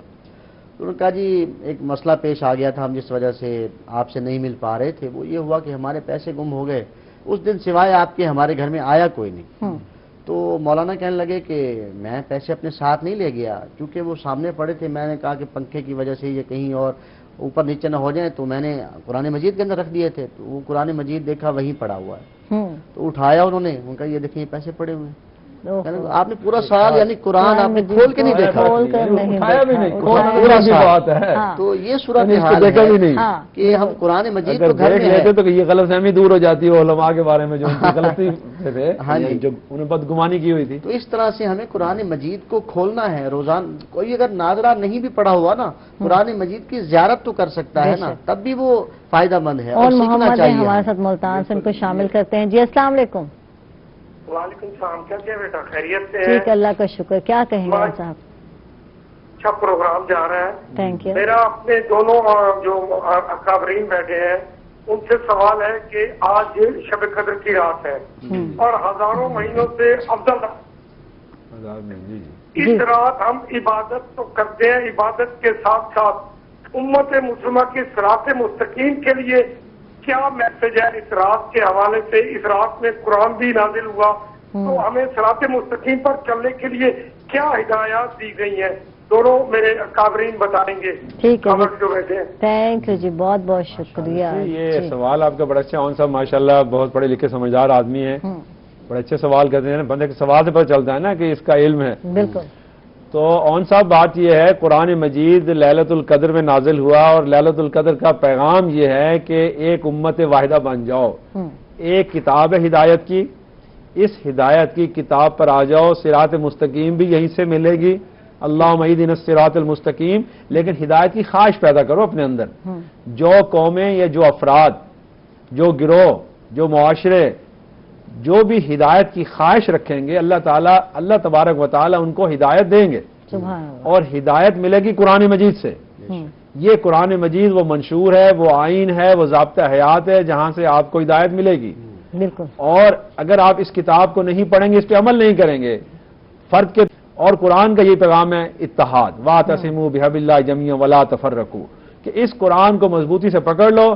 انہوں نے کہا جی ایک مسئلہ پیش آ گیا تھا، ہم جس وجہ سے آپ سے نہیں مل پا رہے تھے وہ یہ ہوا کہ ہمارے پیسے گم ہو گئے، اس دن سوائے آپ کے ہمارے گھر میں آیا کوئی نہیں. تو مولانا کہنے لگے کہ میں پیسے اپنے ساتھ نہیں لے گیا، کیونکہ وہ سامنے پڑے تھے. میں نے کہا کہ پنکھے کی وجہ سے یہ کہیں اور اوپر نیچے نہ ہو جائیں، تو میں نے قرآن مجید کے اندر رکھ دیے تھے. تو وہ قرآن مجید دیکھا وہیں پڑا ہوا ہے، تو اٹھایا انہوں نے، ان کا یہ دیکھیں یہ پیسے پڑے ہوئے ہیں. آپ نے پورا سال یعنی قرآن آپ نے کھول کے نہیں دیکھا، اٹھایا بھی نہیں، پورا سال. تو یہ صورت حال ہے کہ ہم قرآن مجید کو گھر میں لیتے تو یہ غلط فہمی دور ہو جاتی ہے علماء کے بارے میں جو غلطی تھے، جو انہیں بدگمانی کی ہوئی تھی. تو اس طرح سے ہمیں قرآن مجید کو کھولنا ہے روزانہ. کوئی اگر ناظرہ نہیں بھی پڑھا ہوا نا، قرآن مجید کی زیارت تو کر سکتا ہے نا، تب بھی وہ فائدہ مند ہے. اور محمد ہمارے ساتھ ملتان سے ان کو شامل کرتے ہیں. جی السلام علیکم. وعلیکم السلام. کیا بیٹا خیریت سے؟ ٹھیک، اللہ کا شکر. کیا کہیں گے صاحب؟ اچھا پروگرام جا رہا ہے. Thank you. میرا اپنے دونوں جو اکابرین بیٹھے ہیں ان سے سوال ہے کہ آج شب قدر کی رات ہے اور ہزاروں مہینوں سے افضل اس رات ہم عبادت تو کرتے ہیں، عبادت کے ساتھ ساتھ امت مسلمہ کی صراط مستقیم کے لیے کیا میسج ہے اس رات کے حوالے سے؟ اس رات میں قرآن بھی نازل ہوا تو ہمیں صراط مستقیم پر چلنے کے لیے کیا ہدایات دی گئی ہیں؟ دونوں میرے اکابرین بتائیں گے. ٹھیک ہے جو بیٹھے ہیں. تھینک یو جی، بہت بہت شکریہ. یہ سوال آپ کا بڑا اچھا. اون صاحب ماشاءاللہ بہت پڑھے لکھے سمجھدار آدمی ہیں. بڑے اچھے سوال کرتے ہیں، بندے کے سوال سے پتہ چلتا ہے نا کہ اس کا علم ہے. بالکل. تو اون صاحب بات یہ ہے، قرآن مجید لیلۃ القدر میں نازل ہوا اور لیلۃ القدر کا پیغام یہ ہے کہ ایک امت واحدہ بن جاؤ. ایک کتاب ہے ہدایت کی، اس ہدایت کی کتاب پر آ جاؤ. صراط مستقیم بھی یہیں سے ملے گی، اللہم اہدنا الصراط المستقیم. لیکن ہدایت کی خواہش پیدا کرو اپنے اندر. جو قومیں یا جو افراد، جو گروہ، جو معاشرے جو بھی ہدایت کی خواہش رکھیں گے، اللہ تبارک و تعالیٰ ان کو ہدایت دیں گے. اور ہدایت ملے گی قرآن مجید سے. یہ قرآن مجید وہ منشور ہے، وہ آئین ہے، وہ ضابطہ حیات ہے جہاں سے آپ کو ہدایت ملے گی. بالکل. اور اگر آپ اس کتاب کو نہیں پڑھیں گے، اس پہ عمل نہیں کریں گے، فرد کے اور قرآن کا یہ پیغام ہے اتحاد. واعتصموا بحبل اللہ جمیعا ولا تفرقوا، کہ اس قرآن کو مضبوطی سے پکڑ لو.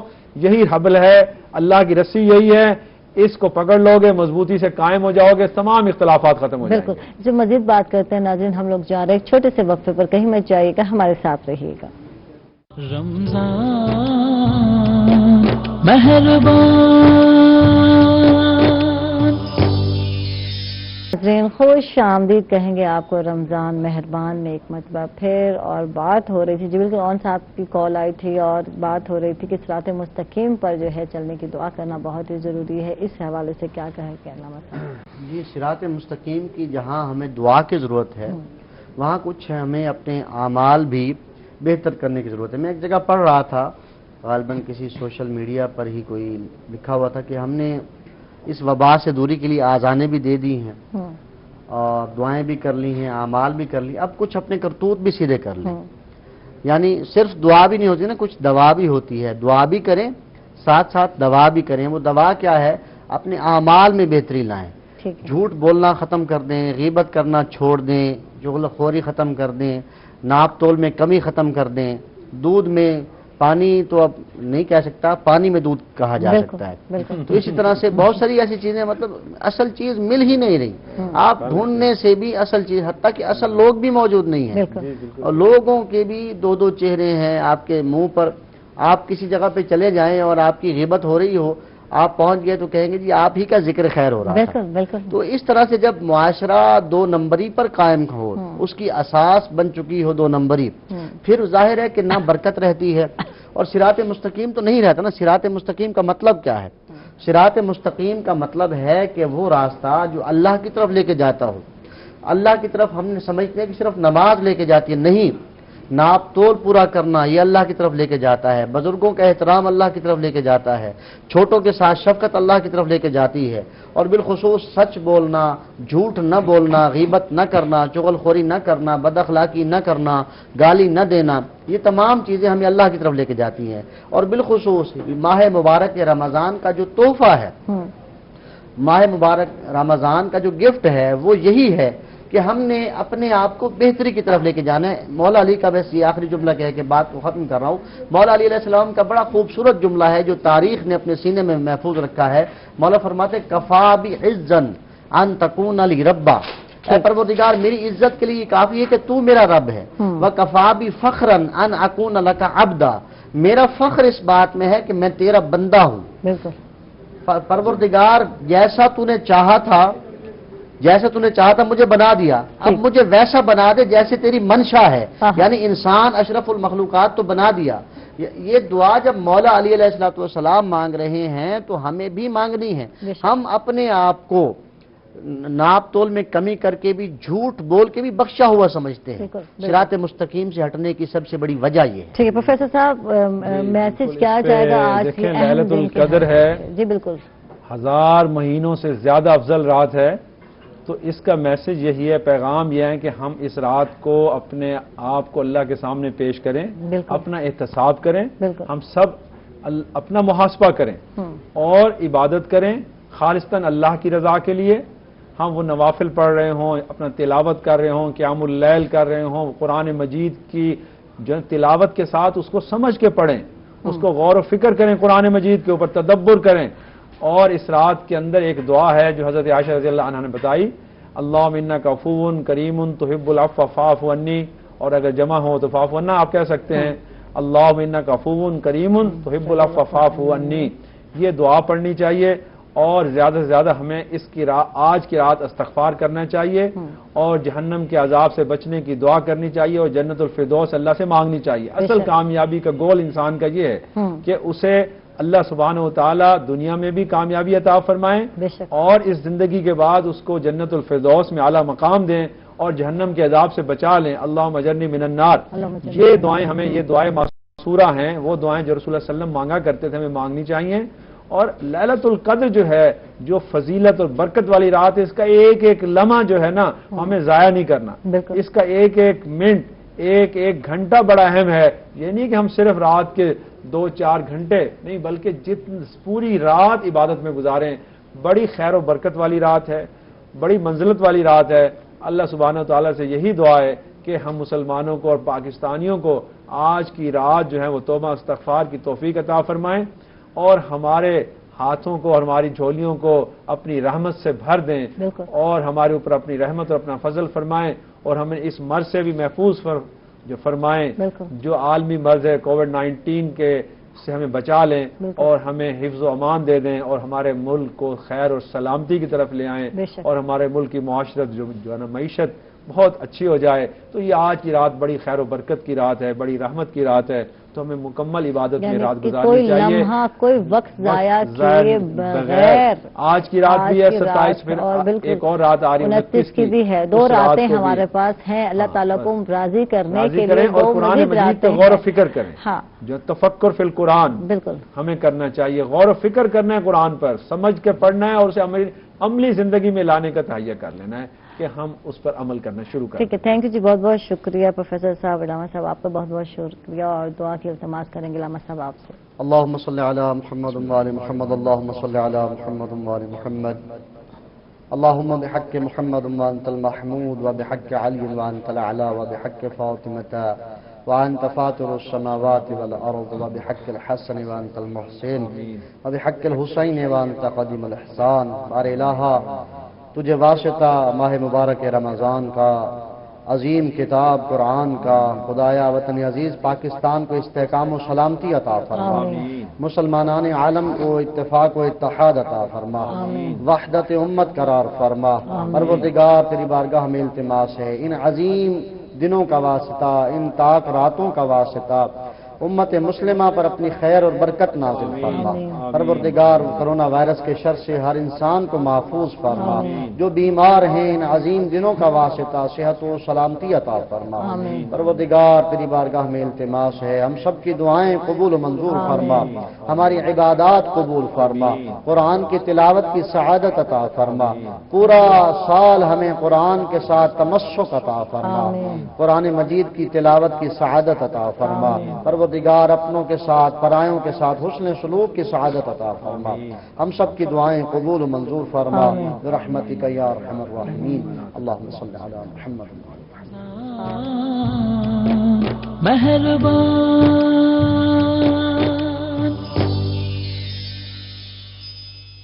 یہی حبل ہے، اللہ کی رسی یہی ہے. اس کو پکڑ لو گے، مضبوطی سے قائم ہو جاؤ گے، تمام اختلافات ختم ہو جائیں گے. بالکل. جو مزید بات کرتے ہیں ناظرین، ہم لوگ جا رہے ہیں ایک چھوٹے سے وقفے پر، کہیں مت جائیے گا، ہمارے ساتھ رہیے گا. رمضان مہربان. ناظرین خوش آمدید کہیں گے آپ کو رمضان مہربان میں ایک مرتبہ پھر. اور بات ہو رہی تھی جی بالکل اون صاحب کی کال آئی تھی اور بات ہو رہی تھی کہ صراط مستقیم پر جو ہے چلنے کی دعا کرنا بہت ہی ضروری ہے. اس حوالے سے کیا کہنا مثلا؟ جی صراط مستقیم کی جہاں ہمیں دعا کی ضرورت ہے، وہاں کچھ ہمیں اپنے اعمال بھی بہتر کرنے کی ضرورت ہے. میں ایک جگہ پڑھ رہا تھا، غالباً کسی سوشل میڈیا پر ہی کوئی لکھا ہوا تھا کہ ہم نے اس وبا سے دوری کے لیے آذانیں بھی دے دی ہیں اور دعائیں بھی کر لی ہیں، اعمال بھی کر لی، اب کچھ اپنے کرتوت بھی سیدھے کر لیں. یعنی صرف دعا بھی نہیں ہوتی نا، کچھ دوا بھی ہوتی ہے. دعا بھی کریں، ساتھ ساتھ دوا بھی کریں. وہ دوا کیا ہے؟ اپنے اعمال میں بہتری لائیں. جھوٹ بولنا ختم کر دیں، غیبت کرنا چھوڑ دیں، چغل خوری ختم کر دیں، ناپ تول میں کمی ختم کر دیں. دودھ میں پانی تو اب نہیں کہہ سکتا، پانی میں دودھ کہا جا سکتا ہے. تو اسی طرح سے بہت ساری ایسی چیزیں، مطلب اصل چیز مل ہی نہیں رہی. آپ ڈھونڈنے سے بھی اصل چیز، حتیٰ کہ اصل لوگ بھی موجود نہیں ہیں. اور لوگوں کے بھی دو دو چہرے ہیں آپ کے منہ پر. آپ کسی جگہ پہ چلے جائیں اور آپ کی غیبت ہو رہی ہو، آپ پہنچ گئے تو کہیں گے جی آپ ہی کا ذکر خیر ہو رہا ہے. تو اس طرح سے جب معاشرہ دو نمبری پر قائم ہو، اس کی اساس بن چکی ہو دو نمبری، پھر ظاہر ہے کہ نہ برکت رہتی ہے اور صراط مستقیم تو نہیں رہتا نا. صراط مستقیم کا مطلب کیا ہے؟ صراط مستقیم کا مطلب ہے کہ وہ راستہ جو اللہ کی طرف لے کے جاتا ہو. اللہ کی طرف ہم نے سمجھتے ہیں کہ صرف نماز لے کے جاتی ہے، نہیں. ناپ تول پورا کرنا یہ اللہ کی طرف لے کے جاتا ہے. بزرگوں کا احترام اللہ کی طرف لے کے جاتا ہے. چھوٹوں کے ساتھ شفقت اللہ کی طرف لے کے جاتی ہے. اور بالخصوص سچ بولنا، جھوٹ نہ بولنا، غیبت نہ کرنا، چغل خوری نہ کرنا، بد اخلاقی نہ کرنا، گالی نہ دینا، یہ تمام چیزیں ہمیں اللہ کی طرف لے کے جاتی ہیں. اور بالخصوص ماہ مبارک رمضان کا جو تحفہ ہے، ماہ مبارک رمضان کا جو گفٹ ہے وہ یہی ہے کہ ہم نے اپنے آپ کو بہتری کی طرف لے کے جانا ہے. مولا علی کا بس یہ آخری جملہ کہہ کے بات کو ختم کر رہا ہوں. مولا علی علیہ السلام کا بڑا خوبصورت جملہ ہے جو تاریخ نے اپنے سینے میں محفوظ رکھا ہے. مولا فرماتے کفا بعزن ان تکون لی ربا، اے پروردگار میری عزت کے لیے یہ کافی ہے کہ تو میرا رب ہے. وکفا بفخرا ان اکون لک عبدا، میرا فخر اس بات میں ہے کہ میں تیرا بندہ ہوں. پروردگار جیسا تو نے چاہا تھا، جیسے تو نے چاہا تھا مجھے بنا دیا، اب مجھے ویسا بنا دے جیسے تیری منشا ہے. یعنی انسان اشرف المخلوقات تو بنا دیا. یہ دعا جب مولا علی علیہ السلام مانگ رہے ہیں تو ہمیں بھی مانگنی ہے. ہم اپنے آپ کو ناپ تول میں کمی کر کے بھی، جھوٹ بول کے بھی بخشا ہوا سمجھتے ہیں. صراط مستقیم سے ہٹنے کی سب سے بڑی وجہ یہ ہے. ٹھیک ہے پروفیسر صاحب، میسج کیا جائے گا آج کی لیلۃ القدر ہے؟ جی بالکل، 1000 مہینوں سے زیادہ افضل رات ہے. تو اس کا میسج یہی ہے، پیغام یہ ہے کہ ہم اس رات کو اپنے آپ کو اللہ کے سامنے پیش کریں، اپنا احتساب کریں، ہم سب اپنا محاسبہ کریں اور عبادت کریں خالصتاً اللہ کی رضا کے لیے. ہم وہ نوافل پڑھ رہے ہوں، اپنا تلاوت کر رہے ہوں، قیام اللیل کر رہے ہوں، قرآن مجید کی جو تلاوت کے ساتھ اس کو سمجھ کے پڑھیں، اس کو غور و فکر کریں، قرآن مجید کے اوپر تدبر کریں. اور اس رات کے اندر ایک دعا ہے جو حضرت عائشہ رضی اللہ عنہا نے بتائی، اللہم انک عفو کریم تحب العفو فاعف عنی، اور اگر جمع ہو تو فاعف عنا آپ کہہ سکتے ہیں. اللہم انک عفو کریم تحب العفو فاعف عنی، یہ دعا پڑھنی چاہیے. اور زیادہ سے زیادہ ہمیں آج کی رات استغفار کرنا چاہیے اور جہنم کے عذاب سے بچنے کی دعا کرنی چاہیے اور جنت الفردوس اللہ سے مانگنی چاہیے. اصل کامیابی کا گول انسان کا یہ ہے کہ اسے اللہ سبحانہ و تعالی دنیا میں بھی کامیابی عطا فرمائیں اور اس زندگی کے بعد اس کو جنت الفردوس میں اعلیٰ مقام دیں اور جہنم کے عذاب سے بچا لیں. اللہم اجرنی من النار. یہ دعائیں ہمیں، یہ دعائیں معصورہ ہیں، وہ دعائیں جو رسول اللہ صلی اللہ علیہ وسلم مانگا کرتے تھے، ہمیں مانگنی چاہیے. اور لیلۃ القدر جو ہے، جو فضیلت اور برکت والی رات ہے، اس کا ایک ایک لمحہ جو ہے نا ہمیں ضائع نہیں کرنا. اس کا ایک ایک منٹ، ایک ایک گھنٹہ بڑا اہم ہے. یہ نہیں کہ ہم صرف رات کے 2-4 گھنٹے نہیں، بلکہ پوری رات عبادت میں گزاریں. بڑی خیر و برکت والی رات ہے، بڑی منزلت والی رات ہے. اللہ سبحانہ و تعالیٰ سے یہی دعا ہے کہ ہم مسلمانوں کو اور پاکستانیوں کو آج کی رات جو ہے وہ توبہ استغفار کی توفیق عطا فرمائیں اور ہمارے ہاتھوں کو اور ہماری جھولیوں کو اپنی رحمت سے بھر دیں اور ہمارے اوپر اپنی رحمت اور اپنا فضل فرمائیں اور ہمیں اس مرض سے بھی محفوظ جو فرمائیں جو عالمی مرض ہے کووڈ-19 کے سے ہمیں بچا لیں اور ہمیں حفظ و امان دے دیں اور ہمارے ملک کو خیر اور سلامتی کی طرف لے آئیں اور ہمارے ملک کی معاشرت جو ہے نا معیشت بہت اچھی ہو جائے. تو یہ آج کی رات بڑی خیر و برکت کی رات ہے، بڑی رحمت کی رات ہے. تو ہمیں مکمل عبادت میں رات گزارنی چاہیے، کوئی وقت ضائع کیے بغیر. آج کی رات بھی ہے 27، پھر ایک اور رات آ رہی ہے 29 کی بھی ہے. 2 راتیں ہمارے پاس ہیں. اللہ تعالیٰ کو راضی کرنے کے لیے اور قرآن مجید پہ غور و فکر کریں. جو تفکر فی القرآن بالکل ہمیں کرنا چاہیے. غور و فکر کرنا ہے قرآن پر، سمجھ کے پڑھنا ہے اور اسے عملی زندگی میں لانے کا تہیہ کر لینا ہے کہ ہم اس پر عمل کرنا شروع کریں. ٹھیک ہے، تھینک یو جی، بہت بہت شکریہ پروفیسر صاحب، علامہ صاحب آپ کا بہت بہت شکریہ اور دعا کی التماس کریں گے علامہ صاحب آپ سے. اللہم صلی علی محمد وعلی محمد، اللہم صلی علی محمد وعلی محمد، اللہم بحق محمد وانت المحمود وبحق علی وانت الاعلی وبحق فاطمہ وانت فاطر السماوات والارض وبحق الحسن وانت المحسن وبحق الحسین وانت قدیم الاحسان. بار الہا تجھے واسطہ ماہ مبارک رمضان کا، عظیم کتاب قرآن کا، خدایا وطن عزیز پاکستان کو استحکام و سلامتی عطا فرما، مسلمانان عالم کو اتفاق و اتحاد عطا فرما، وحدت امت قرار فرما. پروردگار تیری بارگاہ میں التماس ہے ان عظیم دنوں کا واسطہ، ان تاک راتوں کا واسطہ امت مسلمہ پر اپنی خیر اور برکت نازل فرما. پروردگار کرونا وائرس کے شر سے ہر انسان کو محفوظ فرما. جو بیمار ہیں ان عظیم دنوں کا واسطہ صحت و سلامتی عطا فرما. پروردگار تیری بارگاہ میں التماس ہے ہم سب کی دعائیں قبول و منظور فرما، ہماری عبادات قبول فرما، قرآن کی تلاوت کی سعادت عطا فرما. پورا سال ہمیں قرآن کے ساتھ تمسک عطا فرما، قرآن مجید کی تلاوت کی سعادت عطا فرما. پروردگار اپنوں کے ساتھ پرایوں کے ساتھ حسن سلوک کی سعادت عطا فرما. ہم سب کی دعائیں قبول و منظور فرما برحمتک یا ارحم الراحمین. اللہم صلی علی محمد. مہربان